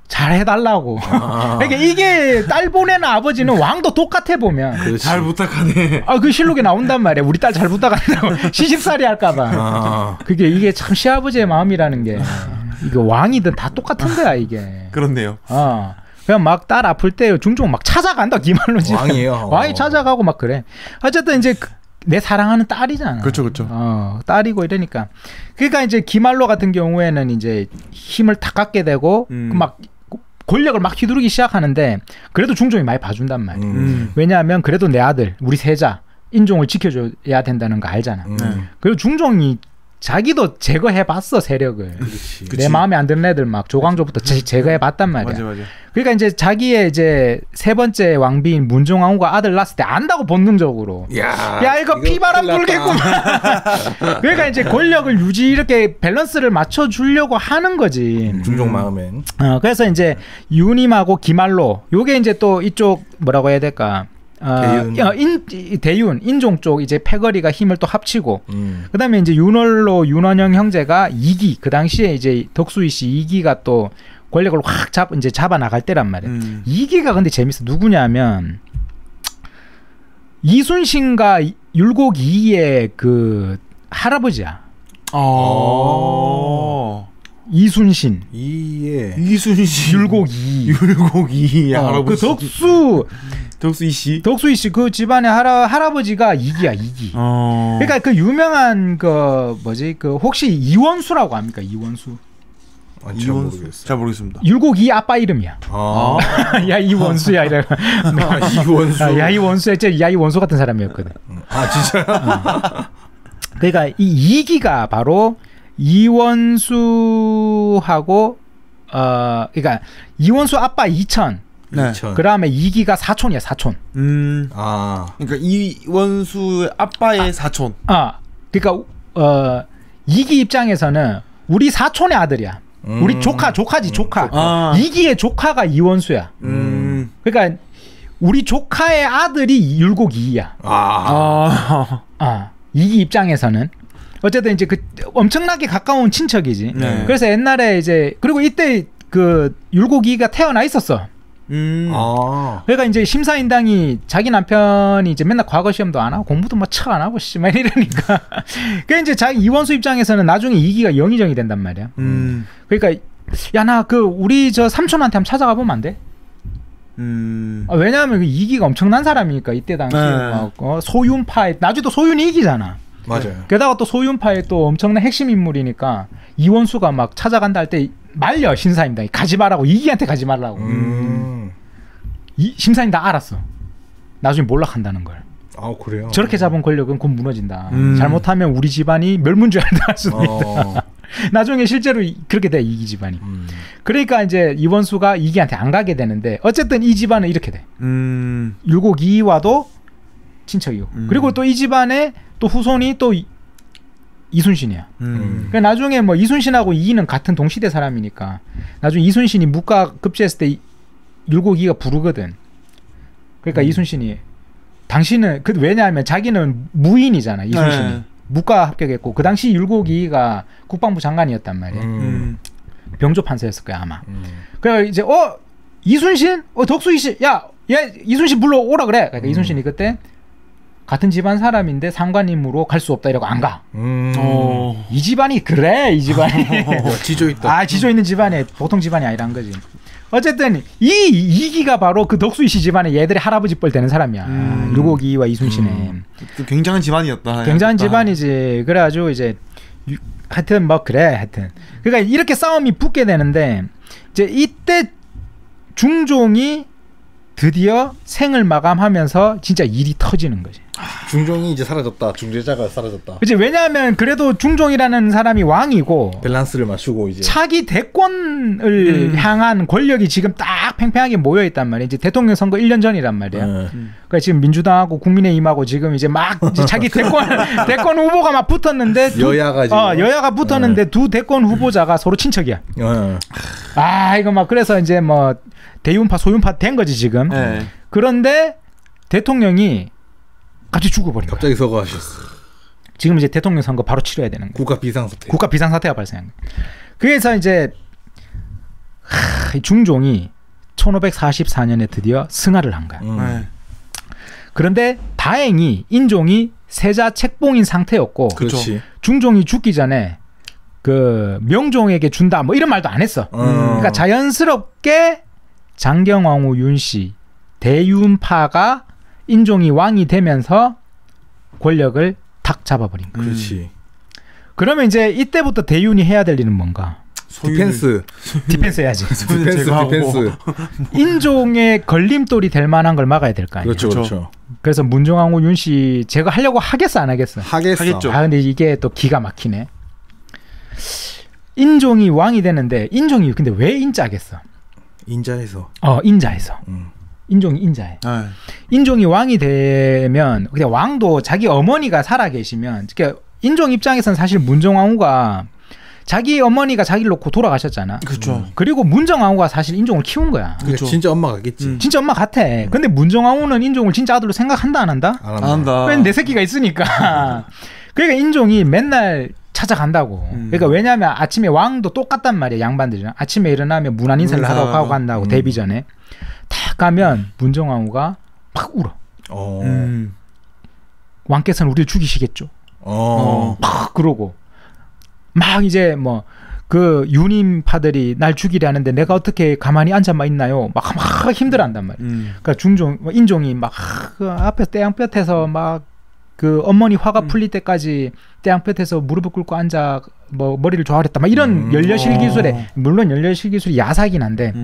잘 해달라고. 그러니까 이게 딸 보내는 아버지는 왕도 똑같아 보면. 그렇지. 잘 부탁하네. 그 실록에 나온단 말이야. 우리 딸 잘 부탁한다고. 시집살이 할까봐. 이게 참 시아버지의 마음이라는 게 이거 왕이든 다 똑같은 거야 이게. 그렇네요. 그냥 막 딸 아플 때 중종 막 찾아간다 기말로 집. 왕이에요. 왕이 찾아가고 막 그래. 어쨌든 이제 내 사랑하는 딸이잖아. 그렇죠. 딸이고 이러니까. 그러니까 이제 기말로 같은 경우에는 이제 힘을 다 갖게 되고 막 권력을 막 휘두르기 시작하는데 그래도 중종이 많이 봐준단 말이야. 왜냐하면 그래도 내 아들, 우리 세자 인종을 지켜줘야 된다는 거 알잖아. 그리고 중종이 자기도 제거해봤어 세력을. 내 마음에 안 드는 애들 막 조광조부터 제거해봤단 말이야. 맞아. 그러니까 이제 자기의 이제 세 번째 왕비인 문정왕후가 아들 낳았을 때 안다고 본능적으로. 야 이거 피바람 불겠구만. 그러니까 이제 권력을 이렇게 밸런스를 맞춰주려고 하는 거지. 중종 마음엔. 그래서 이제 유님하고 기말로 요게 이제 또 이쪽 뭐라고 해야 될까? 대윤 인종 쪽 이제 패거리가 힘을 또 합치고 그다음에 이제 윤월로 윤원영 형제가 이기 그 당시에 이제 덕수이 씨 이기가 또 권력을 확 잡아 나갈 때란 말이야. 이기가 근데 재밌어. 누구냐면 이순신과 율곡 이의 그 할아버지야. 이순신, 율곡 이, 할아버지. 그 덕수이 씨 그 집안의 할아버지가 이기야 이기. 그러니까 그 유명한 그 뭐지 그 혹시 이원수라고 합니까? 이원수. 잘 모르겠습니다. 율곡 이 아빠 이름이야. 야 이원수야 이래. 이원수. 야 이원수야 야 이원수 같은 사람이었거든. 진짜요? 그러니까 이 이기가 바로 이원수하고 그러니까 이원수 아빠 이천. 그 다음에 이기가 사촌이야 사촌. 그러니까 이원수 아빠의 사촌. 그러니까 이기 입장에서는 우리 사촌의 아들이야. 우리 조카지 조카. 이기의 조카가 이원수야. 그러니까 우리 조카의 아들이 율곡 이이야. 이기 입장에서는 어쨌든 이제 그 엄청나게 가까운 친척이지. 그래서 옛날에 이제 그리고 이때 그 율곡 이이가 태어나 있었어. 그러니까 이제 심사인당이 자기 남편이 이제 맨날 과거 시험도 안 하고 공부도 막 척 안 하고 막 이러니까 그러니까 이제 자기 이원수 입장에서는 나중에 이기가 영의정이 된단 말이야. 그러니까 야 나 그 우리 저 삼촌한테 한번 찾아가 보면 안 돼? 왜냐하면 이기가 엄청난 사람이니까 이때 당시 막 소윤파에 나중에 또 소윤이 이기잖아. 맞아요. 게다가 또 소윤파의 또 엄청난 핵심 인물이니까 이원수가 막 찾아간다 할 때 말려 심사임당이 가지 말라고 이기한테 가지 말라고. 심사임당 알았어. 나중에 몰락한다는 걸. 아 그래요. 저렇게 잡은 권력은 곧 무너진다. 잘못하면 우리 집안이 멸문주의를 당할 수도 있다. 나중에 실제로 그렇게 돼 이기 집안이. 그러니까 이제 이원수가 이기한테 안 가게 되는데 어쨌든 이 집안은 이렇게 돼. 율곡 이와도 친척이고 그리고 또 이 집안에 또 후손이 또 이순신이야. 그러니까 나중에 뭐 이순신하고 이기는 같은 동시대 사람이니까 나중에 이순신이 묵가 급제했을 때 율곡 이가 부르거든. 그러니까 이순신이 당신은 왜냐하면 자기는 무인이잖아 이순신이. 묵가 합격했고 그 당시 율곡 이가 국방부 장관이었단 말이야. 병조 판사였을 거야 아마. 그래서 이제 이순신 덕수이씨 야 이순신 불러 오라 그래. 그러니까 이순신이 그때 같은 집안 사람인데 상관님으로 갈 수 없다 이러고 안 가. 이 집안이 그래 이 집안이. 지조 있다. 지조 있는 집안이 보통 집안이 아니란 거지. 어쨌든 이기가 바로 그 덕수이씨 집안의 얘들의 할아버지 뻘 되는 사람이야. 율곡 이와 이순신의. 굉장한 집안이었다. 굉장한 집안이지. 그래가지고 이제 하여튼 뭐 그래 하여튼. 그러니까 이렇게 싸움이 붙게 되는데 이제 이때 중종이 드디어 생을 마감하면서 진짜 일이 터지는 거지. 중종이 이제 사라졌다. 중제자가 사라졌다. 그치. 왜냐하면 그래도 중종이라는 사람이 왕이고 밸런스를 맞추고 이제 차기 대권을 향한 권력이 지금 딱 팽팽하게 모여 있단 말이야. 이제 대통령 선거 1년 전이란 말이야. 그러니까 지금 민주당하고 국민의힘하고 지금 이제 막 이제 자기 대권 후보가 막 붙었는데 여야가 붙었는데 두 대권 후보자가 서로 친척이야. 이거 막 그래서 이제 뭐 대윤파 소윤파 된 거지 지금. 그런데 대통령이 갑자기 죽어버린 거야. 갑자기 서거하셨어. 지금 이제 대통령 선거 바로 치러야 되는 거야. 국가 비상사태가 발생한 거야. 그래서 이제 중종이 1544년에 드디어 승하를 한 거야. 그런데 다행히 인종이 세자 책봉인 상태였고 그렇지. 중종이 죽기 전에 그 명종에게 준다 뭐 이런 말도 안 했어. 그러니까 자연스럽게 장경왕후 윤씨 대윤파가 인종이 왕이 되면서 권력을 탁 잡아버린 거야. 그렇지. 그러면 이제 이때부터 대윤이 해야 될 일은 뭔가? 디펜스 해야지. 디펜스. 인종의 걸림돌이 될 만한 걸 막아야 될 거 아니야. 그렇죠. 그래서 문종왕후 윤씨 제가 하려고 하겠어 안 하겠어? 하겠죠. 근데 이게 또 기가 막히네. 인종이 왕이 되는데 인종이 근데 왜 인자겠어? 인자해서. 인자해서. 인종이 인자해. 인종이 왕이 되면 그냥 왕도 자기 어머니가 살아 계시면 그러니까 인종 입장에서는 사실 문정왕후가 자기 어머니가 자기를 놓고 돌아가셨잖아. 그렇죠. 그리고 문정왕후가 사실 인종을 키운 거야. 그렇죠. 진짜 엄마 같겠지. 진짜 엄마 같아. 근데 문정왕후는 인종을 진짜 아들로 생각한다 안 한다? 안 한다. 왜 내 새끼가 있으니까. 그러니까 인종이 맨날 찾아간다고. 그러니까 왜냐하면 아침에 왕도 똑같단 말이야. 양반들이랑. 아침에 일어나면 문안 인사를 하고 간다고. 데뷔 전에. 딱 가면 문정왕후가 막 울어. 왕께서는 우리를 죽이시겠죠. 막 그러고 막 이제 뭐 그 유님파들이 날 죽이려 하는데 내가 어떻게 가만히 앉아만 있나요? 막 힘들어한단 말이야. 그러니까 인종이 막 그 앞에 떼양볕에서 막 그 어머니 화가 풀릴 때까지 떼양볕에서 무릎을 꿇고 앉아 뭐 머리를 조아렸다. 막 이런 연려실 기술에 물론 연려실 기술이 야사긴 한데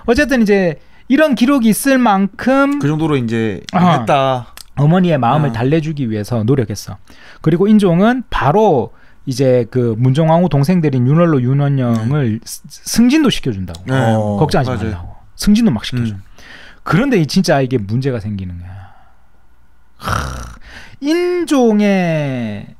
어쨌든 이제 이런 기록이 있을 만큼 그 정도로 이제 했다. 어머니의 마음을 달래주기 위해서 노력했어. 그리고 인종은 바로 이제 그 문정왕후 동생들인 윤월로 윤원영을 승진도 시켜준다고. 걱정하지 말라고. 승진도 막 시켜줘. 그런데 진짜 이게 문제가 생기는 거야. 인종의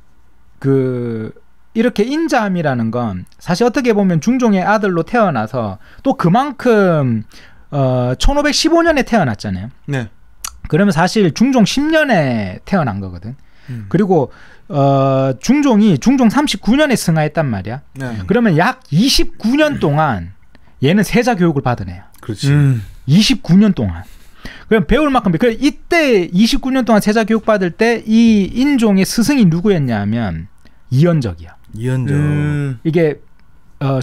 그 이렇게 인자함이라는 건 사실 어떻게 보면 중종의 아들로 태어나서 또 그만큼 1515년에 태어났잖아요. 네. 그러면 사실 중종 10년에 태어난 거거든. 그리고 중종 39년에 승하했단 말이야. 네. 그러면 약 29년 동안 얘는 세자 교육을 받은 애야. 그렇지. 29년 동안. 그럼 배울 만큼 이때 29년 동안 세자 교육 받을 때 이 인종의 스승이 누구였냐면 이현적이야. 이현적. 이게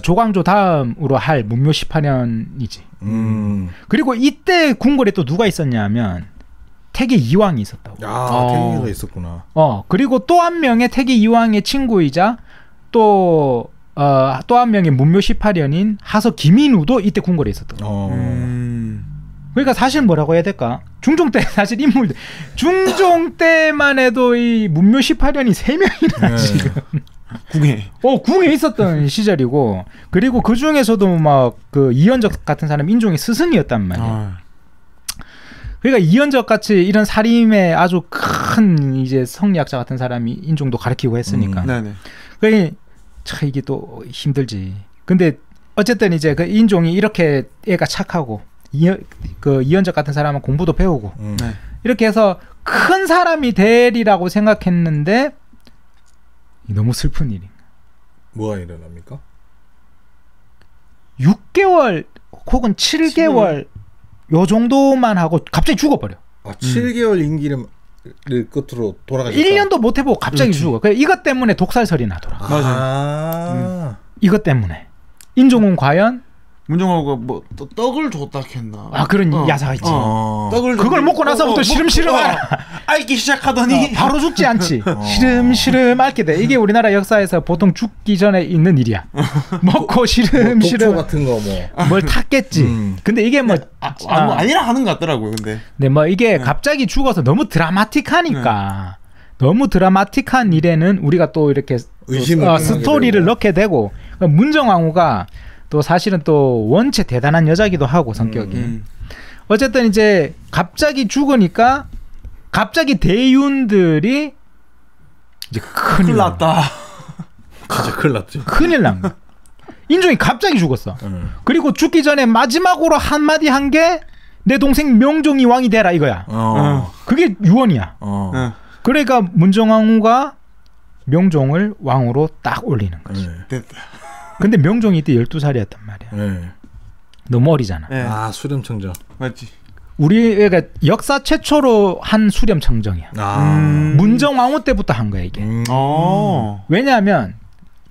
조광조 다음으로 할 문묘 18년이지. 그리고 이때 궁궐에 또 누가 있었냐면 태계 이왕이 있었다고. 태계가 있었구나. 그리고 또 한 명의 태계 이왕의 친구이자 또 한 명의 문묘 18년인 하서 김인우도 이때 궁궐에 있었다고. 그러니까 사실 뭐라고 해야 될까? 중종 때 사실 인물들 중종 때만 해도 이 문묘 18년이 3명이나 지금 궁에 있었던 시절이고, 그리고 그 중에서도 막 그 이현적 같은 사람 인종의 스승이었단 말이야. 그러니까 이현적 같이 이런 살림의 아주 큰 이제 성리학자 같은 사람이 인종도 가르치고 했으니까. 그러니까 참 이게 또 힘들지. 근데 어쨌든 이제 그 인종이 이렇게 애가 착하고 그 이현적 같은 사람은 공부도 배우고 이렇게 해서 큰 사람이 되리라고 생각했는데 너무 슬픈 일인. 뭐가 일어납니까? 6개월 혹은 7개월 요 정도만 하고 갑자기 죽어버려. 7개월 임기를 끝으로 돌아가셨다. 1년도 못 해보고 갑자기 죽어. 그래, 이것 때문에 독살설이 나더라. 맞아. 이것 때문에. 인종은 과연 문정호가 뭐 떡을 줬다 했나? 그런 야사가 있지. 떡을 그걸 먹고 나서부터 시름시름 앓기 시작하더니 바로 죽지 않지. 시름시름 앓게 돼. 이게 우리나라 역사에서 보통 죽기 전에 있는 일이야. 먹고 시름시름 독초 같은 거 뭘 탔겠지. 근데 이게 뭐 아니라 하는 것 같더라고요. 근데 뭐 이게 갑자기 죽어서 너무 드라마틱하니까 너무 드라마틱한 일에는 우리가 또 이렇게 스토리를 넣게 되고, 문정왕후가 또 사실은 또 원체 대단한 여자기도 하고 성격이. 어쨌든 이제 갑자기 죽으니까 갑자기 대윤들이 이제 큰일 났다. 진짜 큰일 났죠. 큰일 난 거야. 인종이 갑자기 죽었어. 그리고 죽기 전에 마지막으로 한마디 한 게 내 동생 명종이 왕이 되라 이거야. 그게 유언이야. 그러니까 문정왕후가 명종을 왕으로 딱 올리는 거지. 근데 명종이 이때 12살이었단 말이야. 너무 어리잖아. 수렴청정. 맞지. 우리가 역사 최초로 한 수렴청정이야. 문정왕후 때부터 한 거야 이게. 왜냐하면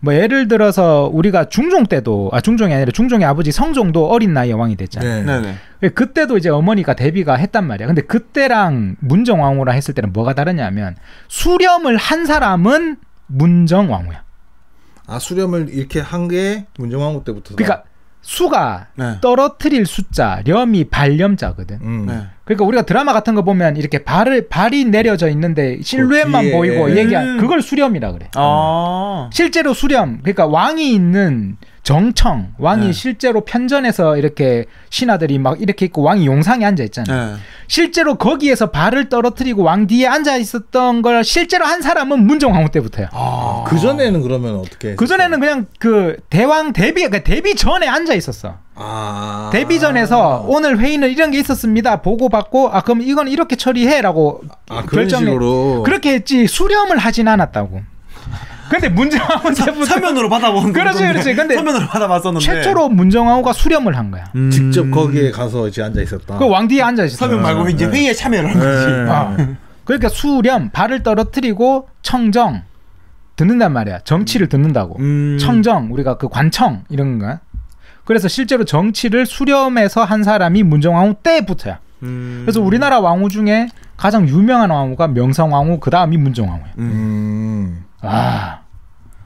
뭐 예를 들어서 우리가 중종 때도 중종이 아니라 중종의 아버지 성종도 어린 나이에 왕이 됐잖아. 그때도 이제 어머니가 대비가 했단 말이야. 근데 그때랑 문정왕후랑 했을 때는 뭐가 다르냐면 수렴을 한 사람은 문정왕후야. 수렴을 이렇게 한 게 문정왕후 때부터. 그러니까 수가 떨어뜨릴 숫자, 렴이 발렴자거든. 그러니까 우리가 드라마 같은 거 보면 이렇게 발이 내려져 있는데 실루엣만 보이고 그걸 수렴이라 그래. 실제로 수렴, 그러니까 왕이 있는 정청, 왕이 실제로 편전에서 이렇게 신하들이 막 이렇게 있고 왕이 용상에 앉아 있잖아. 실제로 거기에서 발을 떨어뜨리고 왕 뒤에 앉아 있었던 걸 실제로 한 사람은 문정왕후 때부터야. 그 전에는 그러면 어떻게? 그 전에는 그냥 그 대왕 그러니까 데뷔 전에 앉아 있었어. 데뷔 전에서 오늘 회의는 이런 게 있었습니다. 보고받고 그럼 이건 이렇게 처리해라고 결정해. 그렇게 했지 수렴을 하진 않았다고. 근데 문정왕후 때부터 서면으로 받아본 그렇지. 근데 서면으로 받아봤었는데 최초로 문정왕후가 수렴을 한 거야. 직접 거기에 가서 이제 앉아 있었다. 그 왕 뒤에 앉아 있었어. 서면 말고 이제 회의에 참여를 한 거지. 그러니까 수렴, 발을 떨어뜨리고 청정 듣는단 말이야. 정치를 듣는다고. 청정, 우리가 그 관청 이런 거야. 그래서 실제로 정치를 수렴해서 한 사람이 문정왕후 때부터야. 그래서 우리나라 왕후 중에 가장 유명한 왕후가 명성왕후, 그 다음이 문정왕후야.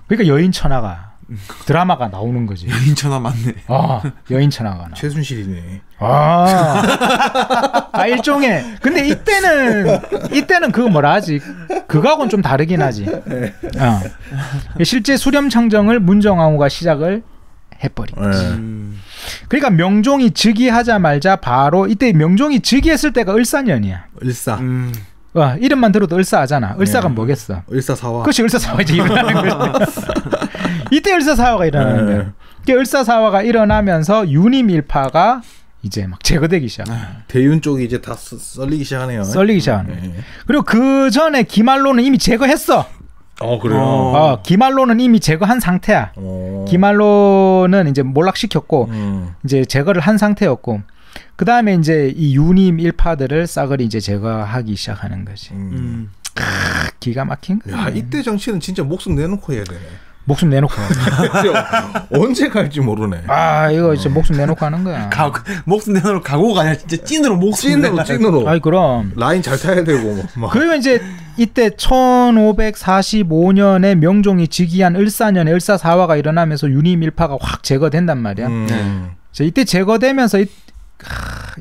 그러니까 여인천하가 드라마가 나오는 거지. 여인천하 맞네. 여인천하가 나. 최순실이네. 일종의. 근데 이때는 그거 뭐라 하지? 그거하고는 좀 다르긴 하지. 실제 수렴청정을 문정왕후가 시작을 해버린 거지. 그러니까 명종이 즉위하자마자 바로 이때 명종이 즉위했을 때가 을사년이야. 을사. 이름만 들어도 을사하잖아. 을사가 뭐겠어? 을사사화. 그렇지, 을사사화 이제 일어나는 거야. 이때 을사사화가 일어나는 거야. 을사사화가 일어나면서 유님 일파가 이제 막 제거되기 시작해. 대윤 쪽이 이제 다 썰리기 시작하네요. 썰리기 시작하네. 그리고 그 전에 기말로는 이미 제거했어. 그래요. 기말로는 이미 제거한 상태야. 기말로는 이제 몰락시켰고 이제 제거를 한 상태였고. 그 다음에 이제 이 유님 일파들을 싸그리 이제 제거하기 시작하는 거지. 기가 막힌 거야. 야, 이때 정치는 진짜 목숨 내놓고 해야 되네. 목숨 내놓고. 언제 갈지 모르네. 아, 이거 진짜 목숨 내놓고 하는 거야. 목숨 내놓을 각오가 아니라 진짜 찐으로 목숨 찐으로. 아이, 그럼. 라인 잘 타야 되고. 막. 그리고 이제 이때 1545년에 명종이 즉위한 을사년에 을사사화가 일어나면서 유님 일파가 확 제거된단 말이야. 자, 이때 제거되면서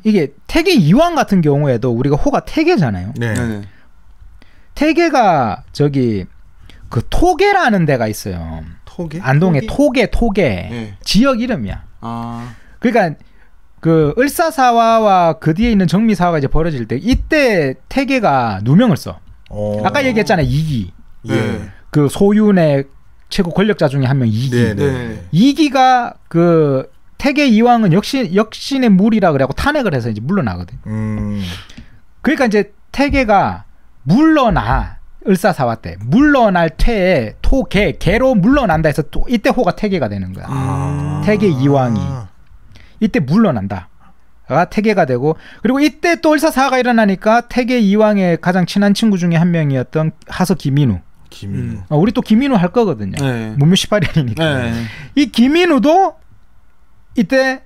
이게 태계 이왕 같은 경우에도 우리가 호가 태계잖아요. 네. 태계가 저기 그 토계라는 데가 있어요. 토계? 안동에 토계. 네. 지역 이름이야. 아. 그러니까 그 을사사화와 그 뒤에 있는 정미사화가 이제 벌어질 때 이때 태계가 누명을 써. 아까 얘기했잖아요. 이기. 예. 그 소윤의 최고 권력자 중에 한 명 이기. 네. 이기가 그 태계 이왕은 역신의 물이라 그래갖고 탄핵을 해서 이제 물러나거든. 그러니까 이제 태계가 물러나. 을사사화 때 물러날 태에 개로 물러난다 해서 또 이때 호가 태계가 되는 거야. 태계 이왕이 이때 물러난다. 가 태계가 되고, 그리고 이때 또 을사사화가 일어나니까 태계 이왕의 가장 친한 친구 중에 한 명이었던 하서 김인우. 우리 또 김인우 할 거거든요. 네. 문묘 18년이니까. 네. 이 김인우도 이때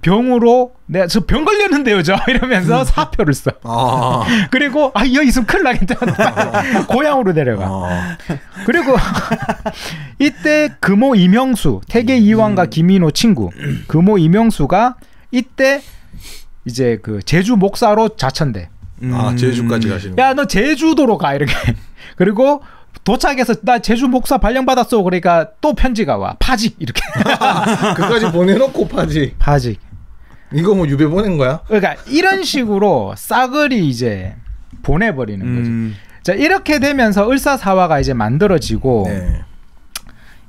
병으로 내가 저 병 걸렸는데요, 저 이러면서 사표를 써. 그리고 여기 있으면 큰일 나겠다. 고향으로 데려가. 그리고 이때 금호 이명수, 태계 이왕과 김인호 친구 금호 이명수가 이때 이제 그 제주 목사로 자천돼. 제주까지 가시는. 야, 너 제주도로 가 이렇게. 그리고 도착해서 나 제주 목사 발령받았어. 그러니까 또 편지가 와. 파직 이렇게. 그까지 보내놓고 파직. 이거 뭐 유배 보낸 거야? 그러니까 이런 식으로 싸그리 이제 보내버리는 거죠. 자, 이렇게 되면서 을사사화가 이제 만들어지고, 네.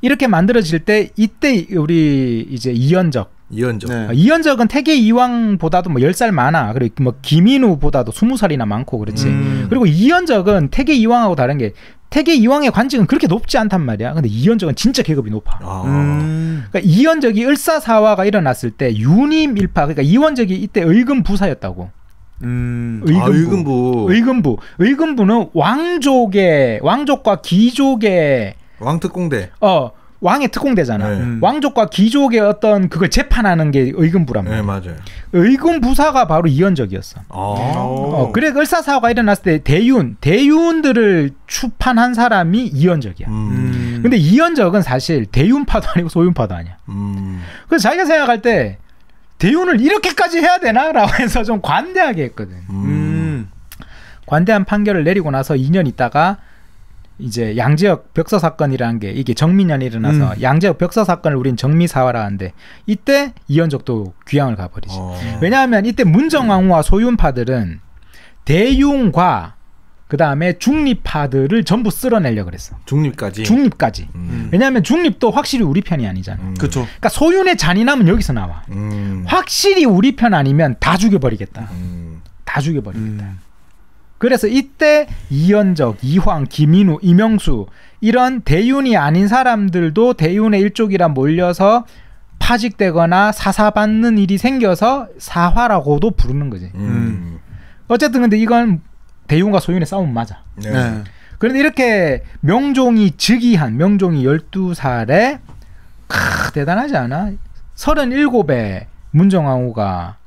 이렇게 만들어질 때 이때 우리 이제 이연적. 네. 이연적은 태계 이왕보다도 뭐 10살 많아. 그리고 뭐 김인우보다도 20살이나 많고 그렇지. 그리고 이연적은 태계 이왕하고 다른 게 태계 이왕의 관직은 그렇게 높지 않단 말이야. 근데 이연적은 진짜 계급이 높아. 아. 그러니까 이연적이 을사사화가 일어났을 때 유님 일파, 그러니까 이원적이 이때 의금부사였다고. 의금부. 의금부는 왕족과 귀족의 왕특공대. 왕의 특공대잖아. 네. 왕족과 귀족의 어떤 그걸 재판하는 게 의금부란 말이야. 네, 맞아요. 의금부사가 바로 이연적이었어. 그래 을사사화가 일어났을 때 대윤들을 추판한 사람이 이연적이야. 근데 이연적은 사실 대윤파도 아니고 소윤파도 아니야. 그래서 자기가 생각할 때 대윤을 이렇게까지 해야 되나? 라고 해서 좀 관대하게 했거든. 관대한 판결을 내리고 나서 2년 있다가 이제 양지역 벽서 사건이라는 게 이게 정민년에 일어나서 양지역 벽서 사건을 우린 정미사화라 하는데 이때 이연적도 귀향을 가버리지. 왜냐하면 이때 문정왕후와 소윤파들은 대윤과 그 다음에 중립파들을 전부 쓸어내려고 그랬어. 중립까지. 왜냐하면 중립도 확실히 우리 편이 아니잖아. 그렇죠. 그러니까 소윤의 잔인함은 여기서 나와. 확실히 우리 편 아니면 다 죽여버리겠다. 다 죽여버리겠다. 그래서 이때 이연적, 이황, 김인우, 이명수 이런 대윤이 아닌 사람들도 대윤의 일족이라 몰려서 파직되거나 사사받는 일이 생겨서 사화라고도 부르는 거지. 어쨌든 근데 이건 대윤과 소윤의 싸움 맞아. 네. 그런데 이렇게 명종이 12살에 대단하지 않아? 37에 문정왕후가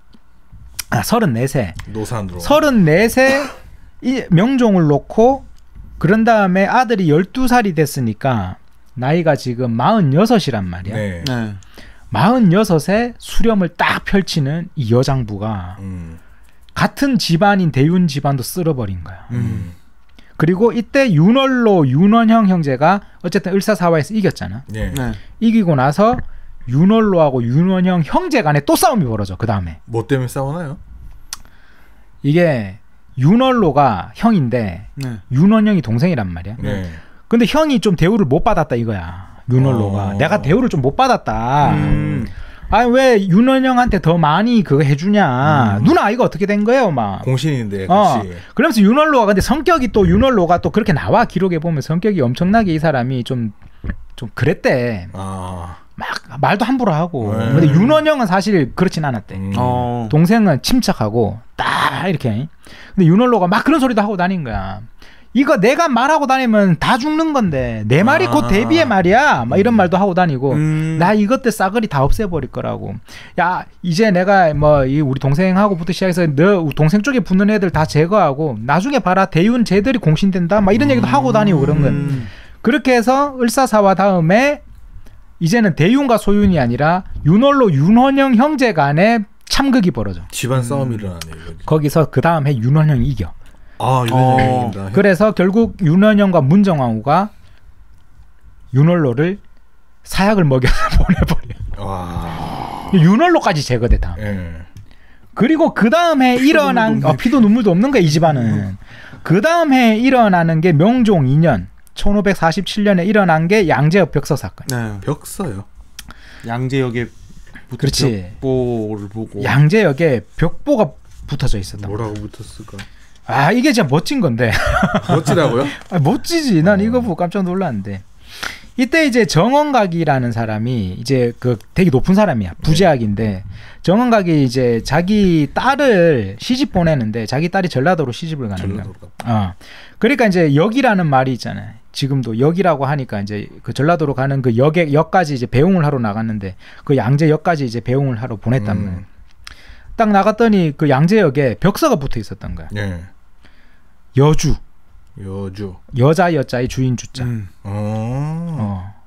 34세. 노산으로. 34세 이 명종을 놓고 그런 다음에 아들이 12살이 됐으니까 나이가 지금 46이란 말이야. 네. 46에 수렴을 딱 펼치는 이 여장부가 같은 집안인 대윤 집안도 쓸어버린 거야. 그리고 이때 윤원형 형제가 어쨌든 을사사화에서 이겼잖아. 네. 이기고 나서 윤원로하고 윤원형 형제 간에 또 싸움이 벌어져. 그 다음에 뭐 때문에 싸우나요? 이게 윤원로가 형인데 윤원형이 동생이란 말이야. 네. 근데 형이 좀 대우를 못 받았다 이거야. 윤원로가 내가 대우를 좀 못 받았다. 아니 왜 윤원형한테 더 많이 그거 해주냐. 누나 이거 어떻게 된 거예요? 막 공신인데 같이. 그러면서 윤원로가 근데 성격이 또 윤원로가 또 그렇게 나와 기록에 보면 성격이 엄청나게 이 사람이 좀 그랬대. 막 말도 함부로 하고. 근데 윤원영은 사실 그렇진 않았대. 동생은 침착하고 딱 이렇게. 근데 윤원로가 막 그런 소리도 하고 다닌 거야. 이거 내가 말하고 다니면 다 죽는 건데 내 말이 곧 대비의 말이야. 막 이런 말도 하고 다니고 나 이것들 싸그리 다 없애버릴 거라고. 야 이제 내가 뭐 이 우리 동생하고부터 시작해서 너 동생 쪽에 붙는 애들 다 제거하고 나중에 봐라 대윤 쟤들이 공신된다. 막 이런 얘기도 하고 다니고 그런 거야. 그렇게 해서 을사사화 다음에 이제는 대윤과 소윤이 아니라 윤월로 윤원영 형제 간에 참극이 벌어져. 집안 싸움이 일어나네. 거기서 그 다음 해 윤원영이 이겨. 아, 윤원영이 이긴다. 그래서 결국 윤원영과 문정왕후가 윤월로를 사약을 먹여서 보내버려. 와. 윤월로까지 제거됐다. 그리고 그 다음 해 일어난 피도 눈물도 없는 거야 이 집안은. 그 다음 해 일어나는 게 명종 2년 1547년에 일어난 게 양재역 벽서 사건. 네. 벽서요? 양재역에 그렇지. 벽보를 보고. 양재역에 벽보가 붙어져 있었다. 뭐라고 붙었을까? 아 이게 진짜 멋진 건데. 멋지다고요? 아, 멋지지. 난 이거 보고 깜짝 놀랐는데. 이때 이제 정원각이라는 사람이 이제 그 되게 높은 사람이야. 부제학인데 정원각이 이제 자기 딸을 시집 보내는데 자기 딸이 전라도로 시집을 가는 거야. 그러니까 이제 역이라는 말이 있잖아요. 지금도 역이라고 하니까 이제 그 전라도로 가는 그 역까지 이제 배웅을 하러 나갔는데 그 양재역까지 이제 배웅을 하러 보냈단 말이야. 딱 나갔더니 그 양재역에 벽서가 붙어 있었던 거야. 네. 여주. 여자의 주인 주자.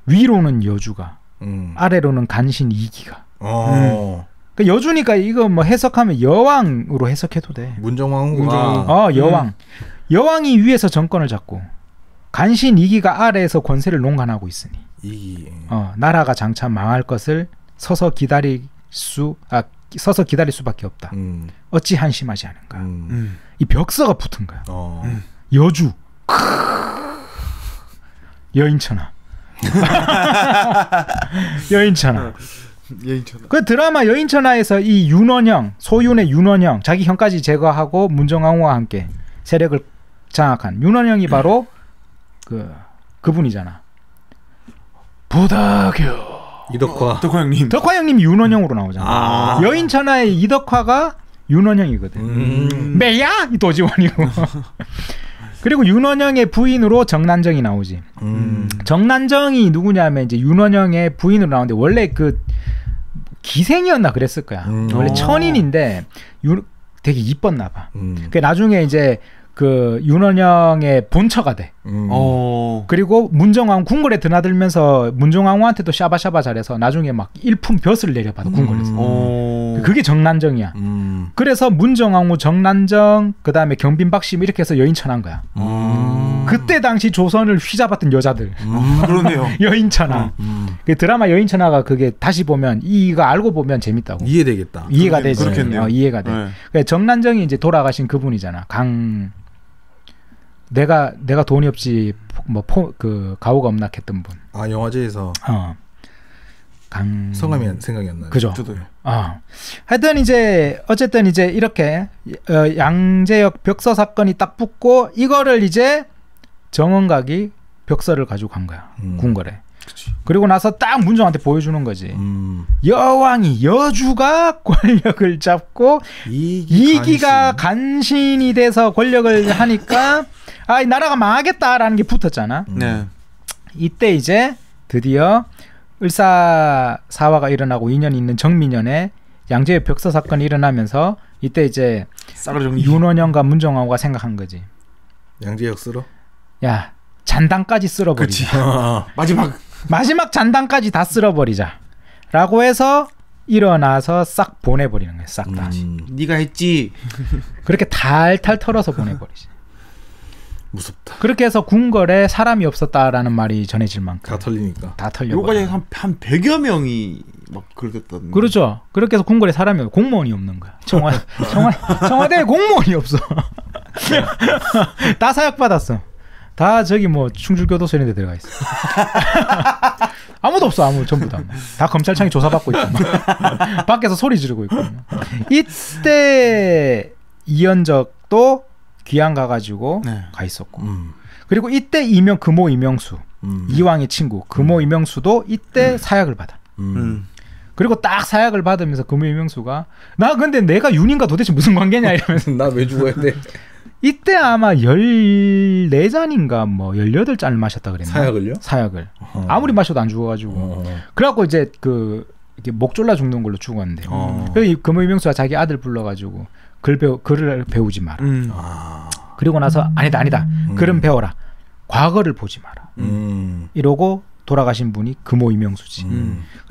위로는 여주가, 아래로는 간신 이기가. 그 여주니까 이거 뭐 해석하면 여왕으로 해석해도 돼. 문정왕후가. 여왕. 여왕이 위에서 정권을 잡고 간신 이기가 아래에서 권세를 농간하고 있으니. 나라가 장차 망할 것을 서서 기다릴 수밖에 없다. 어찌 한심하지 않은가. 이 벽서가 붙은 거야. 여주. 여인천하. 여인천하. 그 드라마 여인천하에서 이 윤원영, 소윤의 윤원영, 자기 형까지 제거하고 문정왕후와 함께 세력을 장악한 윤원영이 바로 그분이잖아. 부덕교. 이덕화. 덕화 형님 윤원영으로 나오잖아. 여인천하의 이덕화가 윤원영이거든. 매야 이 도지원이고. 그리고 윤원영의 부인으로 정난정이 나오지. 정난정이 누구냐면 이제 윤원영의 부인으로 나오는데 원래 그 기생이었나 그랬을 거야. 원래 천인인데 되게 이뻤나 봐. 그 나중에 이제 그 윤원영의 본처가 돼. 그리고 문정왕후 궁궐에 드나들면서 문정왕후한테도 샤바샤바 잘해서 나중에 막 일품 벼슬을 내려받아 궁궐에서. 그게 정난정이야. 그래서 문정왕후, 정난정, 그 다음에 경빈박심 이렇게 해서 여인천한 거야. 그때 당시 조선을 휘잡았던 여자들. 그러네요. 여인천하. 그 드라마 여인천하가 그게 다시 보면 이거 알고 보면 재밌다고. 이해되겠다. 이해가 되지. 그렇겠네요. 이해가 돼. 네. 그러니까 정난정이 이제 돌아가신 그분이잖아. 내가 돈이 없지 그 가오가 없나했던 분. 아 영화제에서. 성함이 생각이 안 나요. 그죠. 하여튼 이제 어쨌든 이제 이렇게 양재역 벽서 사건이 딱 붙고 이거를 이제 정원각이 벽서를 가지고 간 거야. 궁궐에. 그치. 그리고 나서 딱 문정한테 보여주는 거지. 여왕이 여주가 권력을 잡고 이기가 간신이 돼서 권력을 하니까 이 나라가 망하겠다라는 게 붙었잖아. 네. 이때 이제 드디어 을사사화가 일어나고 2년 있는 정민년에 양재역 벽서 사건이 일어나면서 이때 이제 윤원영과 문정왕후가 생각한 거지. 양재역 쓸어? 야 잔당까지 쓸어버리자. 마지막 잔당까지 다 쓸어버리자. 라고 해서 일어나서 싹 보내버리는 거야. 싹 다. 네가 했지. 그렇게 탈탈 털어서 보내버리지. 무섭다. 그렇게 해서 궁궐에 사람이 없었다라는 말이 전해질 만큼 다 털리니까. 다 털려. 요까지 한 100여 명이 막 그랬다는. 그렇죠. 그렇게 해서 궁궐에 사람이 없고 공무원이 없는 거야. 청와대에 공무원이 없어. 다 사약 받았어. 다 저기 뭐 충주교도소 이런 데 들어가 있어. 아무도 없어. 전부 다 검찰청이 조사받고 있고 밖에서 소리 지르고 있고. 이때 이현적도 귀양 가가지고 가 있었고. 그리고 이때 금호 이명수 이왕의 친구 금호 이명수도 이때 사약을 받아. 그리고 딱 사약을 받으면서 금호유명수가 나 근데 내가 윤인가 도대체 무슨 관계냐 이러면서 나 왜 죽어야 돼? 이때 아마 14잔인가 뭐 18잔을 마셨다 그랬나? 사약을요? 사약을. 아무리 마셔도 안 죽어가지고. 그래갖고 이제 그 이렇게 목 졸라 죽는 걸로 죽었는데. 그래서 금호유명수가 자기 아들 불러가지고 글을 배우지 마라. 그리고 나서 아니다. 글은 배워라. 과거를 보지 마라. 이러고 돌아가신 분이 금호유명수지.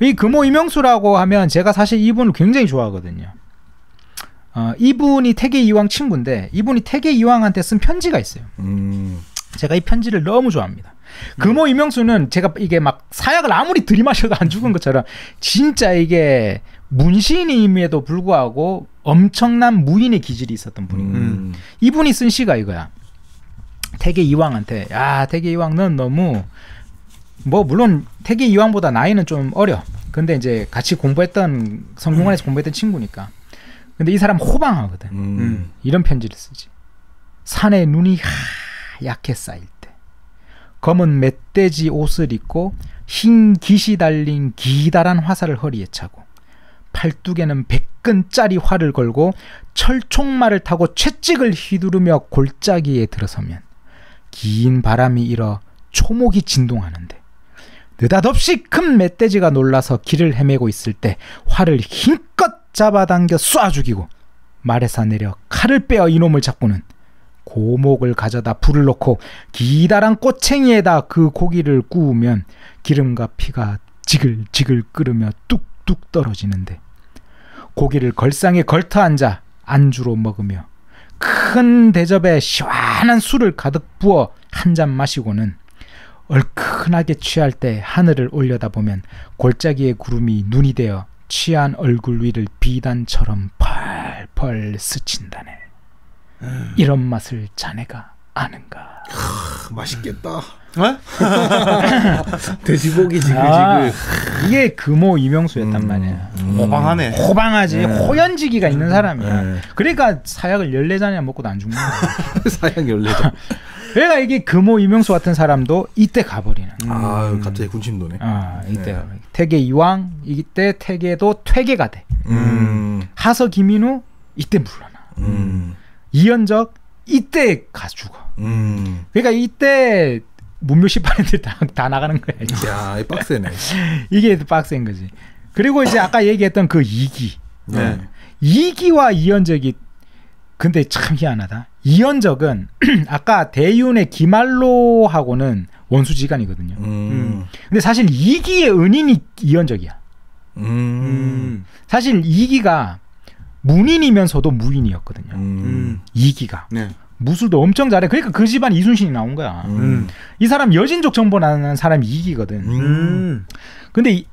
이 금호유명수라고 하면 제가 사실 이분을 굉장히 좋아하거든요. 이분이 태계 이왕 친구인데 이분이 태계 이왕한테 쓴 편지가 있어요. 제가 이 편지를 너무 좋아합니다. 금호유명수는 제가 이게 막 사약을 아무리 들이마셔도 안 죽은 것처럼 진짜 이게 문신임에도 불구하고 엄청난 무인의 기질이 있었던 분이거든요. 이분이 쓴 시가 이거야. 태계 이왕한테 야 태계 이왕 넌 너무 뭐 물론 태계 이왕보다 나이는 좀 어려. 근데 이제 같이 공부했던 성균관에서 공부했던 친구니까. 근데 이 사람 호방하거든. 이런 편지를 쓰지. 산에 눈이 하얗게 쌓일 때 검은 멧돼지 옷을 입고 흰 깃이 달린 기다란 화살을 허리에 차고 팔뚝에는 100근짜리 활을 걸고 철총말을 타고 채찍을 휘두르며 골짜기에 들어서면 긴 바람이 일어 초목이 진동하는데 느닷없이 큰 멧돼지가 놀라서 길을 헤매고 있을 때 활을 힘껏 잡아당겨 쏴 죽이고 말에서 내려 칼을 빼어 이놈을 잡고는 고목을 가져다 불을 넣고 기다란 꼬챙이에다 그 고기를 구우면 기름과 피가 지글지글 끓으며 뚝뚝 떨어지는데 고기를 걸상에 걸터 앉아 안주로 먹으며 큰 대접에 시원한 술을 가득 부어 한 잔 마시고는 얼큰하게 취할 때 하늘을 올려다보면 골짜기의 구름이 눈이 되어 취한 얼굴 위를 비단처럼 펄펄 스친다네. 이런 맛을 자네가 아는가? 맛있겠다. 돼지고기 지글지글. 이게 금호유명수였단 말이야. 호방하네. 호방하지. 호연지기가 있는 사람이야. 그러니까 사약을 14잔이나 먹고도 안 죽는 거야. 사약 14잔. 그러니까 이게 금호유명수 같은 사람도 이때 가버리는. 갑자기 군침 도네. 이때 태계 이왕 이때 태계도 퇴계가 돼. 하서 김인우 이때 물러나. 이현적 이때 가 죽어. 그러니까 이때 문묘 18년들 다 나가는 거야. 이제. 야, 이 빡세네. 이게 빡센 거지. 그리고 이제 아까 얘기했던 그 이기. 이기와 이현적이 근데 참 희한하다. 이현적은 아까 대윤의 기말로하고는 원수지간이거든요. 근데 사실 이기의 은인이 이현적이야. 사실 이기가 문인이면서도 무인이었거든요. 이기가. 네. 무술도 엄청 잘해. 그러니까 그 집안 이순신이 나온 거야. 이 사람 여진족 정보나는 사람이 이기거든. 근데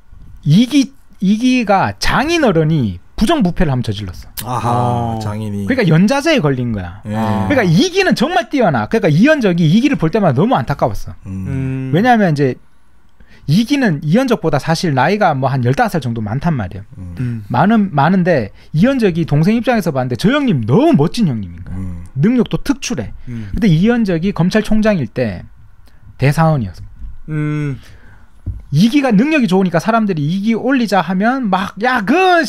이기가 장인어른이 부정부패를 한번 저질렀어. 아하, 장인이. 그러니까 연자제에 걸린 거야. 그러니까 이기는 정말 뛰어나. 그러니까 이현적이 이기를 볼 때마다 너무 안타까웠어. 왜냐하면 이제 이기는 이현적보다 사실 나이가 뭐 한 15살 정도 많단 말이에요. 많은데 이현적이 동생 입장에서 봤는데 저 형님 너무 멋진 형님인 거야. 능력도 특출해. 근데 이현적이 검찰총장일 때 대사원이었어. 이기가 능력이 좋으니까 사람들이 이기 올리자 하면 막 야 그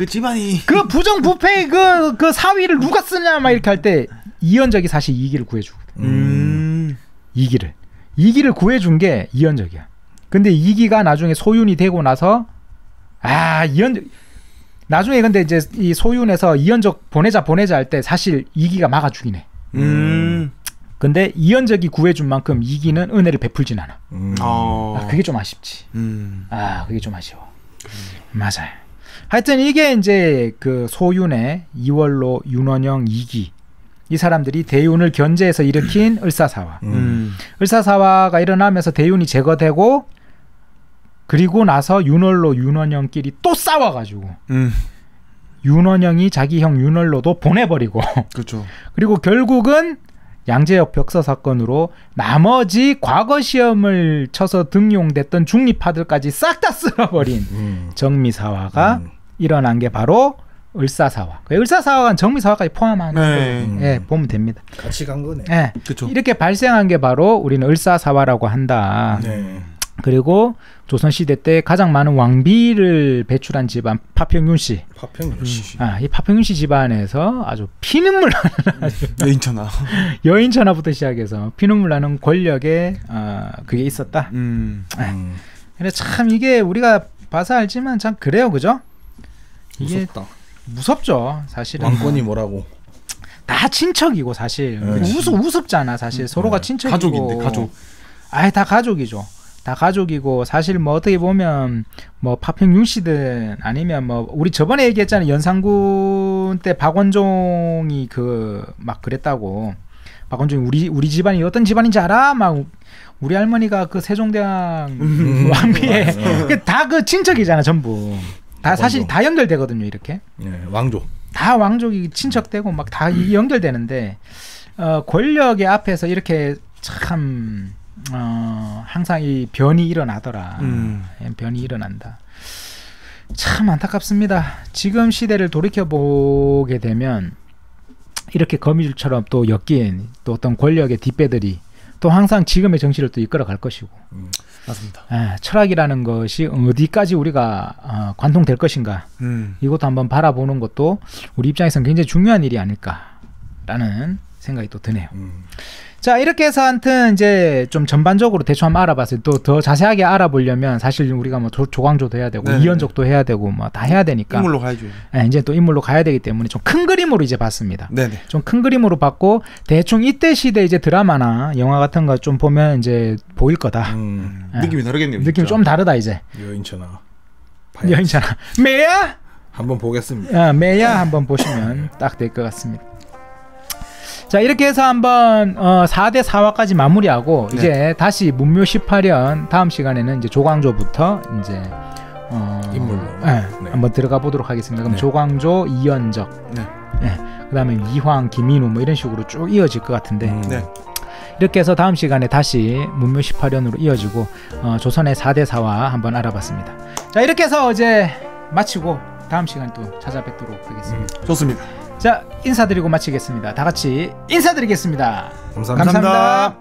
집안이 그 부정부패 그 사위를 누가 쓰냐 막 이렇게 할 때 이현적이 사실 이기를 구해주거든. 이기를 구해준 게 이현적이야. 근데 이기가 나중에 소윤이 되고 나서 나중에 근데 이제 이 소윤에서 이현적 보내자 할 때 사실 이기가 막아 죽이네. 근데 이현적이 구해준 만큼 이기는 은혜를 베풀진 않아. 그게 좀 아쉽지. 그게 좀 아쉬워. 맞아요. 하여튼 이게 이제 그 소윤의 이월로, 윤원영, 이기 이 사람들이 대윤을 견제해서 일으킨 을사사화. 을사사화가 일어나면서 대윤이 제거되고 그리고 나서 윤월로, 윤원영끼리 또 싸워가지고 윤원영이 자기 형 윤월로도 보내버리고 그렇죠. 그리고 결국은 양재역 벽서 사건으로 나머지 과거 시험을 쳐서 등용됐던 중립파들까지 싹 다 쓸어버린 정미사화가 일어난 게 바로 을사사화. 을사사화가 정미사화까지 포함하는 거 보면 됩니다. 같이 간 거네. 그렇죠. 이렇게 발생한 게 바로 우리는 을사사화라고 한다. 그리고 조선시대 때 가장 많은 왕비를 배출한 집안 파평윤 씨. 파평윤 씨. 이 파평윤 씨 집안에서 아주 피눈물 나는 여인천하. 여인천하부터 시작해서 피눈물 나는 권력에 그게 있었다. 근데 참 이게 우리가 봐서 알지만 참 그래요, 그죠? 이게 무섭다. 무섭죠, 사실은. 왕권이 뭐라고? 다 친척이고 사실 우습잖아, 사실 서로가 친척이고. 가족인데 가족. 다 가족이죠. 다 가족이고 사실 뭐 어떻게 보면 뭐 파평윤 씨든 아니면 뭐 우리 저번에 얘기했잖아요. 연산군 때 박원종이 그 막 그랬다고. 박원종이 우리 집안이 어떤 집안인지 알아? 막 우리 할머니가 그 세종대왕 왕비에 다 그 친척이잖아, 전부. 다 사실 다 연결되거든요, 이렇게. 왕족. 다 왕족이 친척되고 막 다 연결되는데 권력의 앞에서 이렇게 참 항상 이 변이 일어나더라. 변이 일어난다. 참 안타깝습니다. 지금 시대를 돌이켜 보게 되면 이렇게 거미줄처럼 또 엮인 또 어떤 권력의 뒷배들이 또 항상 지금의 정치를 또 이끌어갈 것이고. 맞습니다. 철학이라는 것이 어디까지 우리가 관통될 것인가. 이것도 한번 바라보는 것도 우리 입장에서는 굉장히 중요한 일이 아닐까라는 생각이 또 드네요. 자, 이렇게 해서 하여튼 이제 좀 전반적으로 대충 한번 알아봤어요. 또 더 자세하게 알아보려면 사실 우리가 뭐 조광조도 해야 되고 이연적도 해야 되고 뭐 다 해야 되니까 인물로 가야죠. 이제 또 인물로 가야 되기 때문에 좀 큰 그림으로 이제 봤습니다. 네네. 좀 큰 그림으로 봤고 대충 이때 시대 이제 드라마나 영화 같은 거 좀 보면 이제 보일 거다. 느낌이 다르겠네요. 느낌이 진짜. 좀 다르다 이제. 여인천하. 여인천하. 매야? 한번 보겠습니다. 매야 한번 보시면 딱 될 것 같습니다. 자, 이렇게 해서 한번 4대 4화까지 마무리하고 이제 다시 문묘 18년 다음 시간에는 이제 조광조부터 이제 인물로 한번 들어가 보도록 하겠습니다. 그럼 조광조, 이연적, 그다음에 이황, 김인우 뭐 이런 식으로 쭉 이어질 것 같은데 이렇게 해서 다음 시간에 다시 문묘 18년으로 이어지고 조선의 4대 4화 한번 알아봤습니다. 자, 이렇게 해서 이제 마치고 다음 시간 또 찾아뵙도록 하겠습니다. 좋습니다. 자, 인사드리고 마치겠습니다. 다 같이 인사드리겠습니다. 감사합니다.